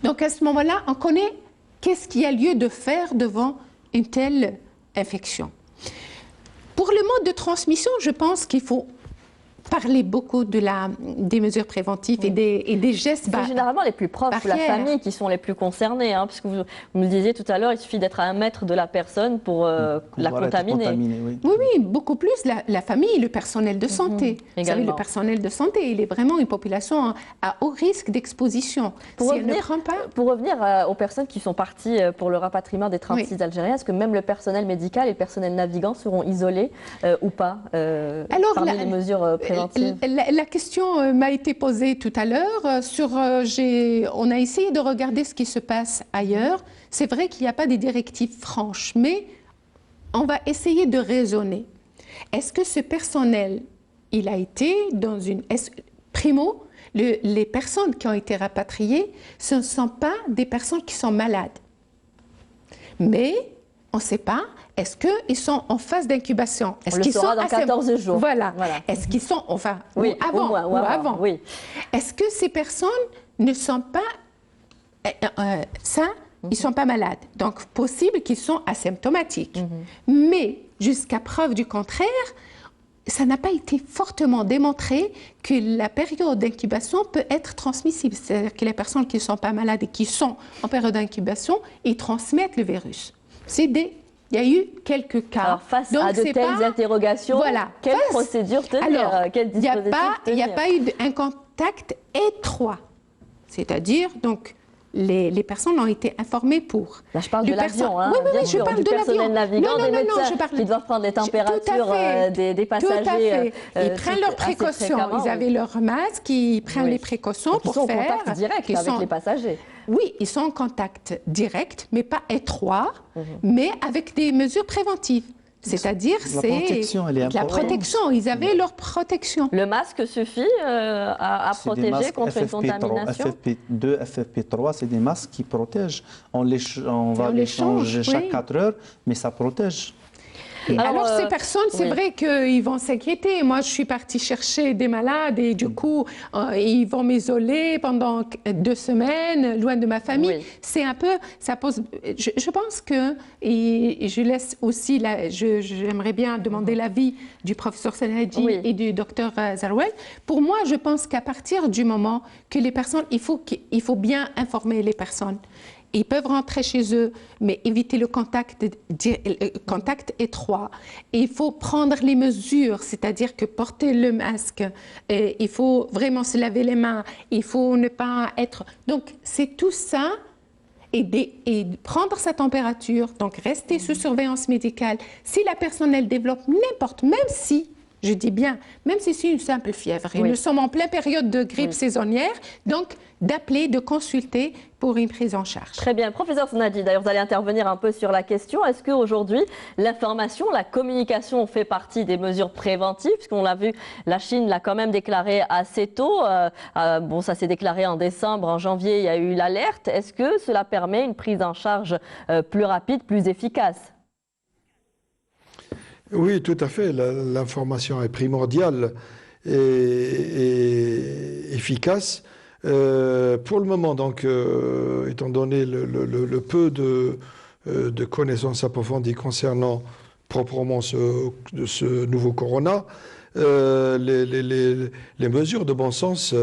Donc à ce moment-là, on connaît qu'est-ce qu'il y a lieu de faire devant une telle infection. Pour le mode de transmission, je pense qu'il faut parler beaucoup des mesures préventives et des gestes. C'est généralement les plus proches de la famille qui sont les plus concernés, hein, puisque vous me le disiez tout à l'heure, il suffit d'être à 1 mètre de la personne pour la contaminer. Oui, beaucoup plus la famille, le personnel de santé. Vous savez, le personnel de santé, il est vraiment une population à haut risque d'exposition. Pour revenir aux personnes qui sont parties pour le rapatriement des 36 Algériens, est-ce que même le personnel médical et le personnel navigant seront isolés ou pas parmi les mesures préventives? La question m'a été posée tout à l'heure. On a essayé de regarder ce qui se passe ailleurs. C'est vrai qu'il n'y a pas des directives franches, mais on va essayer de raisonner. Est-ce que ce personnel, il a été dans une... Primo, les personnes qui ont été rapatriées, ce ne sont pas des personnes qui sont malades. Mais on ne sait pas. Est-ce qu'ils sont en phase d'incubation? On le saura dans 14 jours. Voilà. Est-ce qu'ils sont, ou avant. Oui. Est-ce que ces personnes ne sont pas sains, ils ne sont pas malades? Donc, possible qu'ils sont asymptomatiques. Mais, jusqu'à preuve du contraire, ça n'a pas été fortement démontré que la période d'incubation peut être transmissible. C'est-à-dire que les personnes qui ne sont pas malades et qui sont en période d'incubation, ils transmettent le virus. Il y a eu quelques cas. Alors, face à de telles interrogations, quelle procédure tenir? Il n'y a pas eu un contact étroit. C'est-à-dire, donc, les personnes ont été informées pour. Là, je parle de l'avion, hein, oui, je parle du de personnel navigant, des médecins qui doivent prendre les températures des passagers. Ils prennent leurs précautions. Ils avaient leur masque, ils prennent les précautions pour faire. Ils sont en contact direct avec les passagers. Oui, ils sont en contact direct, mais pas étroit, mais avec des mesures préventives. C'est-à-dire, La protection, elle est la importante. protection. Ils avaient leur protection. Le masque suffit à C'est des protéger masques contre une FFP3, contamination? FFP2, FFP3, c'est des masques qui protègent. On va On les les change, changer chaque oui. 4 heures, mais ça protège. Alors, ces personnes, c'est oui. vrai qu'ils vont s'inquiéter. Moi, je suis partie chercher des malades et du coup, ils vont m'isoler pendant 2 semaines, loin de ma famille. Oui. C'est un peu, ça pose. Je pense que, et je laisse aussi, j'aimerais bien demander l'avis du professeur Senhadji Oui. et du docteur Zarouel. Pour moi, je pense qu'à partir du moment que les personnes, il faut bien informer les personnes. Ils peuvent rentrer chez eux, mais éviter le contact étroit. Et il faut prendre les mesures, c'est-à-dire que porter le masque, il faut vraiment se laver les mains, il faut ne pas être... Donc, c'est tout ça, et prendre sa température, donc rester sous surveillance médicale. Si la personne, elle développe n'importe, même si... Je dis bien, même si c'est une simple fièvre, et nous sommes en pleine période de grippe saisonnière, donc d'appeler, de consulter pour une prise en charge. Très bien. Professeur Senhadji, d'ailleurs, vous allez intervenir un peu sur la question. Est-ce qu'aujourd'hui, l'information, la communication fait partie des mesures préventives? Puisqu'on l'a vu, la Chine l'a quand même déclaré assez tôt. Bon, ça s'est déclaré en décembre, en janvier, il y a eu l'alerte. Est-ce que cela permet une prise en charge plus rapide, plus efficace? Oui, tout à fait. L'information est primordiale et efficace. Pour le moment, donc, étant donné le peu de connaissances approfondies concernant proprement ce nouveau corona, les mesures de bon sens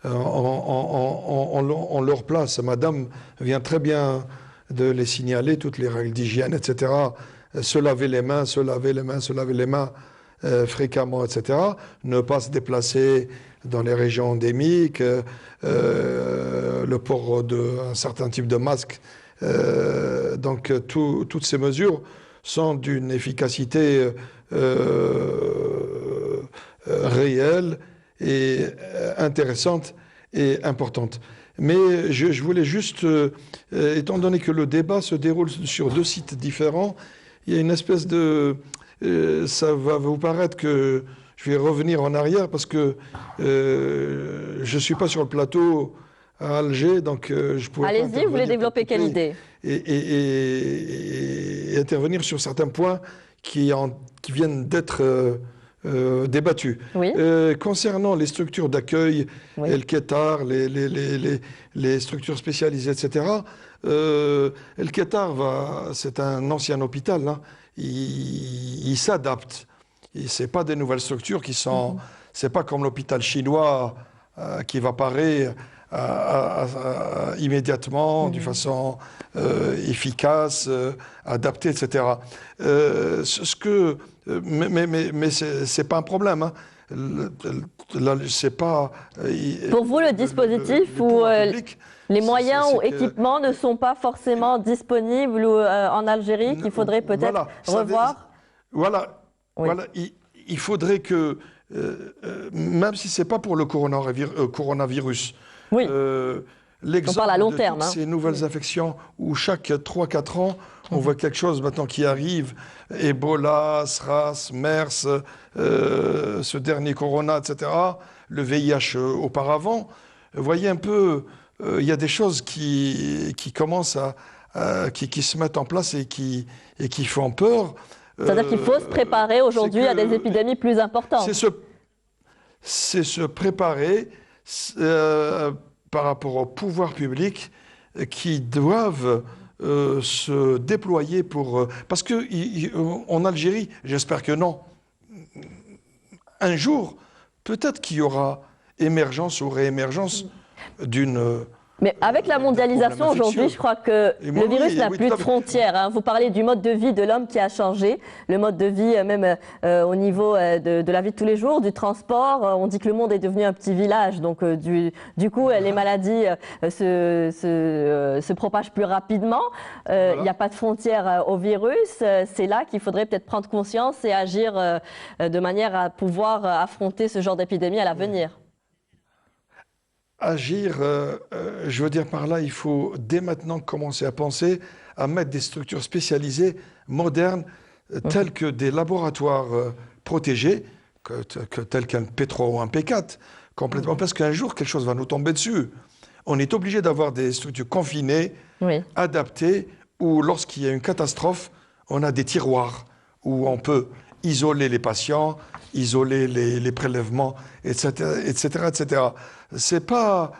ont leur place. Madame vient très bien de les signaler, toutes les règles d'hygiène, etc. Se laver les mains, se laver les mains, se laver les mains fréquemment, etc. Ne pas se déplacer dans les régions endémiques, le port d'un certain type de masque. Donc toutes ces mesures sont d'une efficacité réelle et intéressante et importante. Mais je voulais juste, étant donné que le débat se déroule sur 2 sites différents, il y a une espèce de... ça va vous paraître que je vais revenir en arrière parce que je ne suis pas sur le plateau à Alger, donc je pourrais... Allez-y, vous voulez développer quelle idée? Et intervenir sur certains points qui viennent d'être débattus. Oui. Concernant les structures d'accueil, El Qatar, les structures spécialisées, etc., El Qatar, c'est un ancien hôpital, hein. Il s'adapte. Ce n'est pas des nouvelles structures qui sont... C'est pas comme l'hôpital chinois qui va parer immédiatement, d'une façon efficace, adaptée, etc. Mais c'est pas un problème, hein. C'est pas... Pour vous, le dispositif ou les moyens ou équipements ne sont pas forcément disponibles en Algérie, qu'il faudrait peut-être revoir? Voilà. Il faudrait que, même si ce n'est pas pour le coronavirus, oui. L'exemple on parle à long de terme, toutes ces nouvelles infections où chaque 3-4 ans, on voit quelque chose maintenant qui arrive, Ebola, SRAS, MERS, ce dernier corona, etc., le VIH auparavant. Vous voyez un peu, il y a des choses qui commencent qui se mettent en place et qui font peur. C'est-à-dire qu'il faut se préparer aujourd'hui à des épidémies plus importantes. C'est se préparer par rapport au pouvoir public qui doivent se déployer pour... parce qu'en Algérie, j'espère que non, un jour, peut-être qu'il y aura émergence ou réémergence d'une... Mais avec la mondialisation aujourd'hui, je crois que le virus n'a plus de frontières, hein. Vous parlez du mode de vie de l'homme qui a changé, le mode de vie même au niveau de la vie de tous les jours, du transport. On dit que le monde est devenu un petit village, donc du coup les maladies se propagent plus rapidement. Il n'y a pas de frontières au virus. C'est là qu'il faudrait peut-être prendre conscience et agir de manière à pouvoir affronter ce genre d'épidémie à l'avenir. agir, je veux dire par là, il faut dès maintenant commencer à penser à mettre des structures spécialisées, modernes, telles que des laboratoires protégés, tels qu'un P3 ou un P4, complètement, parce qu'un jour, quelque chose va nous tomber dessus. On est obligé d'avoir des structures confinées, adaptées, où lorsqu'il y a une catastrophe, on a des tiroirs où on peut isoler les patients, isoler les prélèvements, etc., etc., etc. C'est pas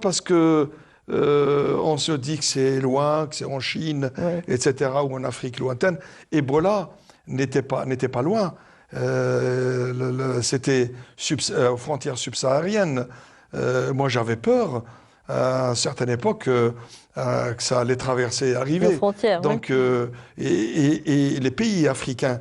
parce que on se dit que c'est loin, que c'est en Chine, etc., ou en Afrique lointaine. Ebola n'était pas loin. C'était aux frontières subsahariennes. Moi, j'avais peur à une certaine époque que ça allait traverser et arriver. Les frontières, donc, et les pays africains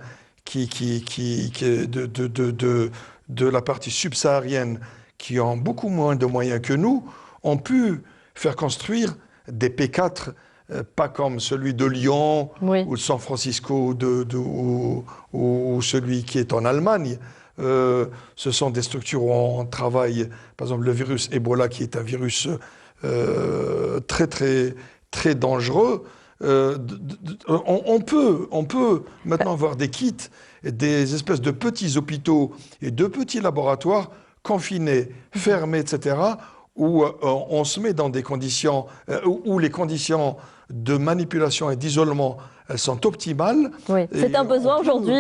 de la partie subsaharienne qui ont beaucoup moins de moyens que nous ont pu faire construire des P4, pas comme celui de Lyon ou de San Francisco ou celui qui est en Allemagne. Ce sont des structures où on travaille, par exemple le virus Ebola qui est un virus très très très dangereux. On peut maintenant avoir des kits, des espèces de petits hôpitaux et de petits laboratoires confinés, fermés, etc., où on se met dans des conditions, où les conditions de manipulation et d'isolement, elles sont optimales. Oui, c'est un besoin aujourd'hui,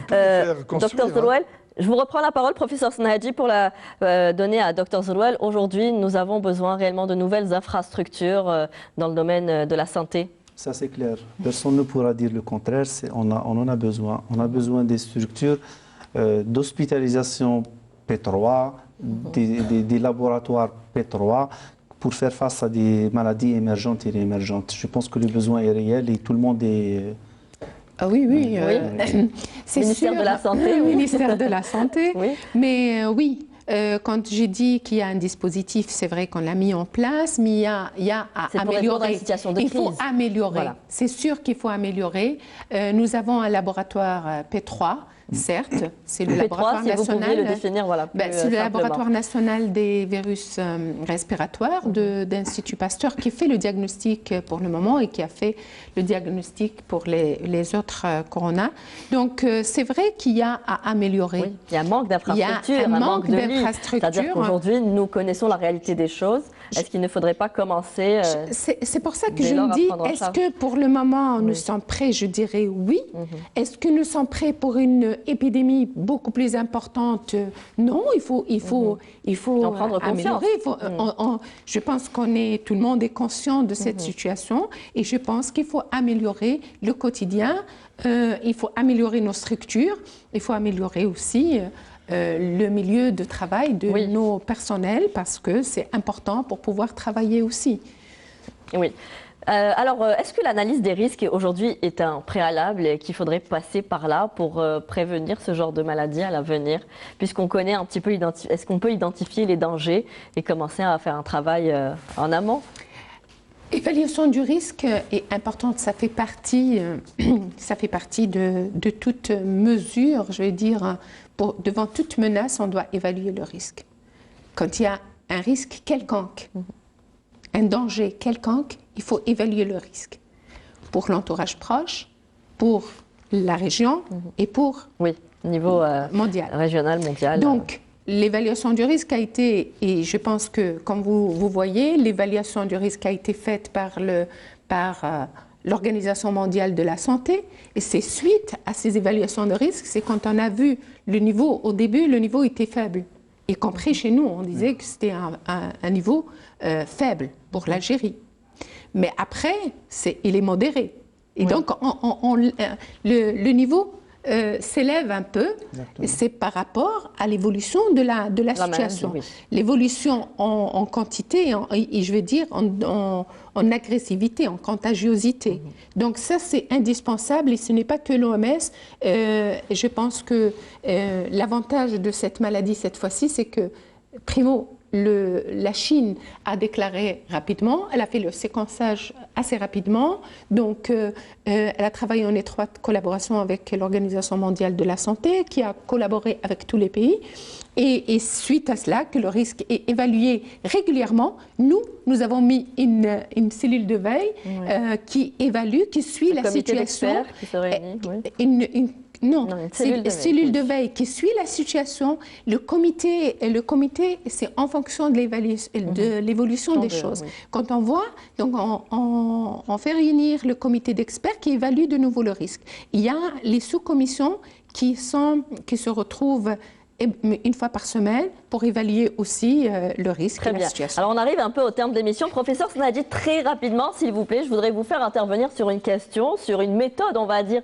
Dr Zerouel. Je vous reprends la parole, professeur Snahadji, pour la donner à Dr Zerouel. Aujourd'hui, nous avons besoin réellement de nouvelles infrastructures dans le domaine de la santé. Ça, c'est clair. Personne ne pourra dire le contraire. On en a besoin. On a besoin des structures d'hospitalisation P3, des laboratoires P3 pour faire face à des maladies émergentes et réémergentes. Je pense que le besoin est réel et tout le monde est... Ah oui, oui. C'est ministère de la Santé. Oui. Ministère de la Santé. Oui. Mais oui, quand j'ai dit qu'il y a un dispositif, c'est vrai qu'on l'a mis en place, mais il y a à améliorer. Il faut améliorer. Voilà. C'est sûr qu'il faut améliorer. Nous avons un laboratoire P3. Certes, c'est le laboratoire national. Le définir, voilà, c'est le laboratoire national des virus respiratoires d'Institut Pasteur qui fait le diagnostic pour le moment et qui a fait le diagnostic pour les autres corona. Donc c'est vrai qu'il y a à améliorer. Oui, il y a un manque d'infrastructures, il y a un manque de lits. C'est-à-dire qu'aujourd'hui, nous connaissons la réalité des choses. Est-ce qu'il ne faudrait pas commencer c'est pour ça que je me dis, est-ce que pour le moment nous sommes prêts? Je dirais oui. Est-ce que nous sommes prêts pour une épidémie beaucoup plus importante? Non, il faut en prendre améliorer. Je pense tout le monde est conscient de cette situation et je pense qu'il faut améliorer le quotidien, il faut améliorer nos structures, il faut améliorer aussi le milieu de travail de nos personnels parce que c'est important pour pouvoir travailler aussi. Oui. Alors, est-ce que l'analyse des risques aujourd'hui est un préalable et qu'il faudrait passer par là pour prévenir ce genre de maladie à l'avenir, puisqu'on connaît un petit peu, est-ce qu'on peut identifier les dangers et commencer à faire un travail en amont? L'évaluation du risque est importante, ça fait partie de toute mesure, je vais dire, devant toute menace, on doit évaluer le risque. Quand il y a un risque quelconque, un danger quelconque, il faut évaluer le risque pour l'entourage proche, pour la région et pour niveau mondial. Régional, mondial. Donc, l'évaluation du risque a été, et je pense que, comme vous voyez, l'évaluation du risque a été faite par l'Organisation mondiale de la santé, et c'est suite à ces évaluations de risque, c'est quand on a vu le niveau, au début, le niveau était faible. Y compris chez nous, on disait que c'était un niveau faible pour l'Algérie. Mais après, il est modéré. Et donc, le niveau s'élève un peu, et c'est par rapport à l'évolution de la situation. L'évolution en quantité, et je veux dire en agressivité, en contagiosité. Donc ça, c'est indispensable, et ce n'est pas que l'OMS. Je pense que l'avantage de cette maladie, cette fois-ci, c'est que, primo, la Chine a déclaré rapidement, elle a fait le séquençage assez rapidement, donc elle a travaillé en étroite collaboration avec l'Organisation mondiale de la santé qui a collaboré avec tous les pays et suite à cela que le risque est évalué régulièrement. Nous avons mis une cellule de veille qui évalue, qui suit la situation. Qui se réunit, oui. Non, c'est une cellule de veille qui suit la situation. Le comité c'est en fonction de l'évolution des choses. Oui. Quand on voit, donc on fait réunir le comité d'experts qui évalue de nouveau le risque. Il y a les sous-commissions qui se retrouvent une fois par semaine pour évaluer aussi le risque et la situation. Alors on arrive un peu au terme de l'émission. Professeur Snadji, très rapidement, s'il vous plaît, je voudrais vous faire intervenir sur une question, sur une méthode, on va dire,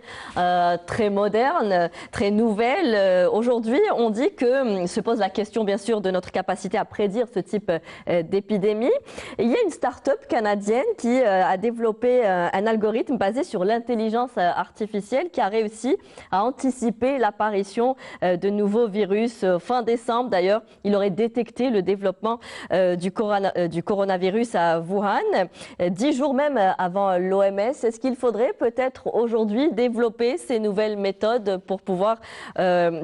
très moderne, très nouvelle. Aujourd'hui, on dit que se pose la question, bien sûr, de notre capacité à prédire ce type d'épidémie. Il y a une start-up canadienne qui a développé un algorithme basé sur l'intelligence artificielle qui a réussi à anticiper l'apparition de nouveaux virus. Fin décembre, d'ailleurs, il aurait détecté le développement du coronavirus à Wuhan, 10 jours même avant l'OMS. Est-ce qu'il faudrait peut-être aujourd'hui développer ces nouvelles méthodes pour pouvoir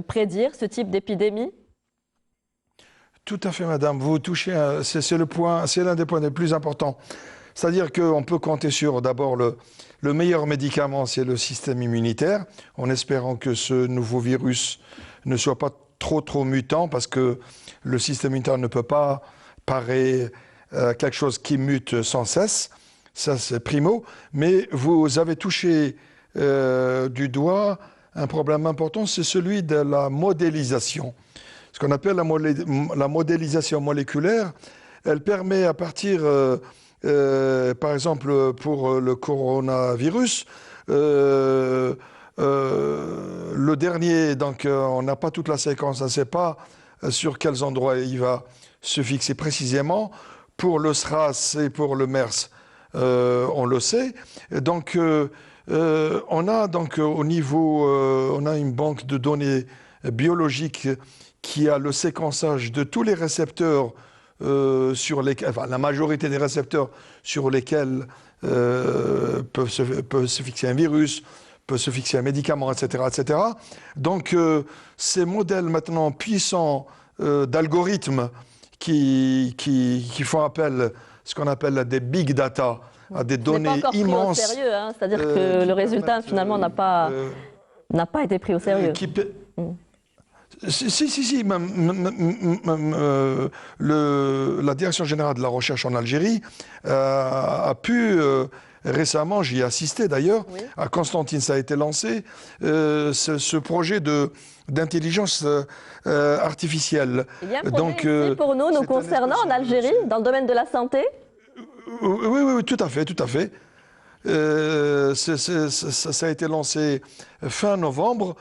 prédire ce type d'épidémie? Tout à fait, madame. Vous touchez, c'est l'un des points les plus importants. C'est-à-dire qu'on peut compter sur d'abord le meilleur médicament, c'est le système immunitaire, en espérant que ce nouveau virus ne soit pas trop mutant, parce que le système immunitaire ne peut pas parer quelque chose qui mute sans cesse. Ça, c'est primo. Mais vous avez touché du doigt un problème important, c'est celui de la modélisation. Ce qu'on appelle la modélisation moléculaire, elle permet à partir, par exemple, pour le coronavirus, le dernier, donc on n'a pas toute la séquence, on ne sait pas sur quels endroits il va se fixer précisément. Pour le SRAS et pour le MERS, on le sait. Donc on a donc au niveau, on a une banque de données biologiques qui a le séquençage de tous les récepteurs sur lesquels, enfin, la majorité des récepteurs sur lesquels peut se fixer un virus, peut se fixer un médicament, etc. etc. Donc, ces modèles maintenant puissants d'algorithmes qui font appel, ce qu'on appelle à des big data, à des données immenses. Pris au sérieux, hein. C'est-à-dire que le résultat, finalement, n'a pas été pris au sérieux. Si, la Direction générale de la recherche en Algérie a pu, récemment, j'y ai assisté d'ailleurs, oui. À Constantine, ça a été lancé, ce projet d'intelligence artificielle. Il y a un projet ici pour nous concernant en Algérie, dans le domaine de la santé? Oui, tout à fait, tout à fait. Ça a été lancé fin novembre.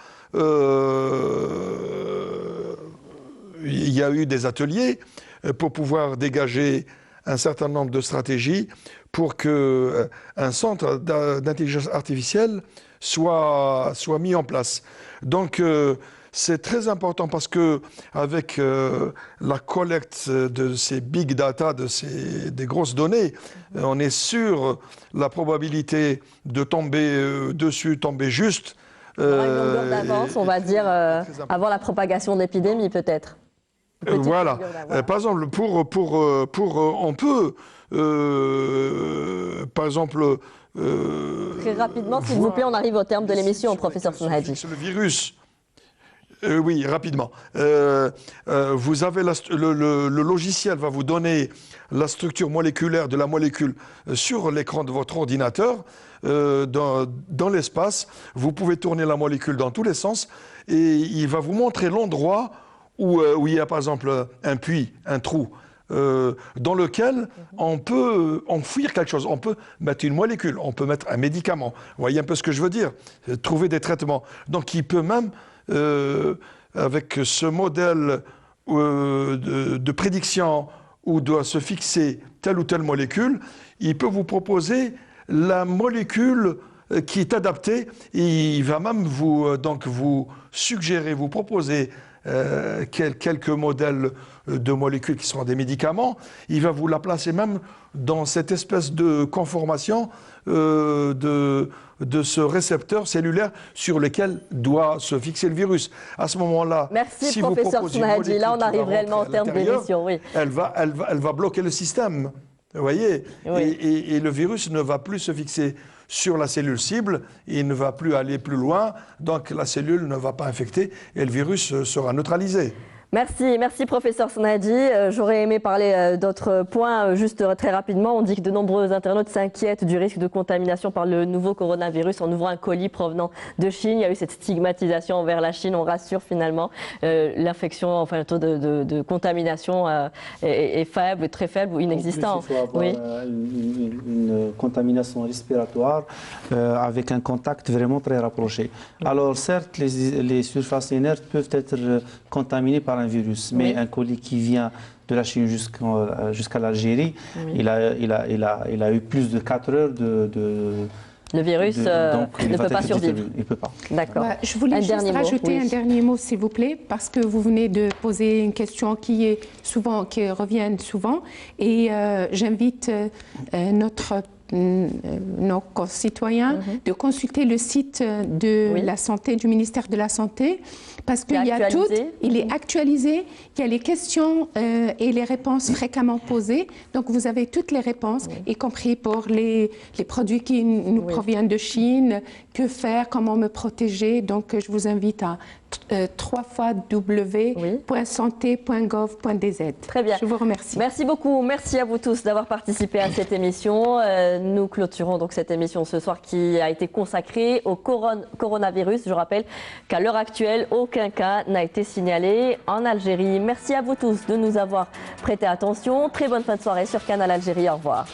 Il y a eu des ateliers pour pouvoir dégager un certain nombre de stratégies pour qu'un centre d'intelligence artificielle soit mis en place. Donc, c'est très important parce que avec la collecte de ces big data, des grosses données, on est sur la probabilité de tomber dessus, tomber juste. Il y aura une longueur d'avance, on va dire, avant la propagation de l'épidémie, peut-être. Voilà. Par exemple, on peut, par exemple... Très rapidement, s'il vous plaît, on arrive au terme de l'émission, professeur Snadji. Le virus. Oui, rapidement. Vous avez le logiciel va vous donner la structure moléculaire de la molécule sur l'écran de votre ordinateur, dans l'espace. Vous pouvez tourner la molécule dans tous les sens et il va vous montrer l'endroit où il y a par exemple un puits, un trou, dans lequel on peut enfouir quelque chose. On peut mettre une molécule, on peut mettre un médicament. Vous voyez un peu ce que je veux dire? Trouver des traitements. Donc il peut même... avec ce modèle de prédiction où doit se fixer telle ou telle molécule, il peut vous proposer la molécule qui est adaptée et il va même vous suggérer, vous proposer quelques modèles de molécules qui sont des médicaments, il va vous la placer même dans cette espèce de conformation de ce récepteur cellulaire sur lequel doit se fixer le virus. À ce moment-là, merci, si professeur vous proposez une molécule là, on qui arrive va réellement en rentrer à termes l'intérieur, d'émission. Oui. elle va bloquer le système. Vous voyez, Oui. et le virus ne va plus se fixer sur la cellule cible, il ne va plus aller plus loin, donc la cellule ne va pas infecter et le virus sera neutralisé. Merci professeur Sonadji. J'aurais aimé parler d'autres points juste très rapidement. On dit que de nombreux internautes s'inquiètent du risque de contamination par le nouveau coronavirus en ouvrant un colis provenant de Chine. Il y a eu cette stigmatisation envers la Chine. On rassure finalement. L'infection, enfin le taux de contamination est faible, très faible ou inexistant. En plus, il faut avoir une contamination respiratoire avec un contact vraiment très rapproché. Alors certes, les surfaces inertes peuvent être contaminées par un virus, mais un colis qui vient de la Chine jusqu'à l'Algérie, il a eu plus de 4 heures le virus ne peut pas survivre. Il ne peut pas. D'accord. Je voulais juste rajouter un dernier mot, s'il vous plaît, parce que vous venez de poser une question qui revient souvent, et j'invite nos concitoyens de consulter le site de la santé, du ministère de la Santé, parce qu'il y a tout, il est actualisé, il y a les questions et les réponses fréquemment posées, donc vous avez toutes les réponses, y compris pour les produits qui nous proviennent de Chine, que faire, comment me protéger, donc je vous invite à www.santé.gov.dz. Très bien. Je vous remercie. Merci beaucoup. Merci à vous tous d'avoir participé à cette émission. Nous clôturons donc cette émission ce soir qui a été consacrée au coronavirus. Je rappelle qu'à l'heure actuelle, aucun cas n'a été signalé en Algérie. Merci à vous tous de nous avoir prêté attention. Très bonne fin de soirée sur Canal Algérie. Au revoir.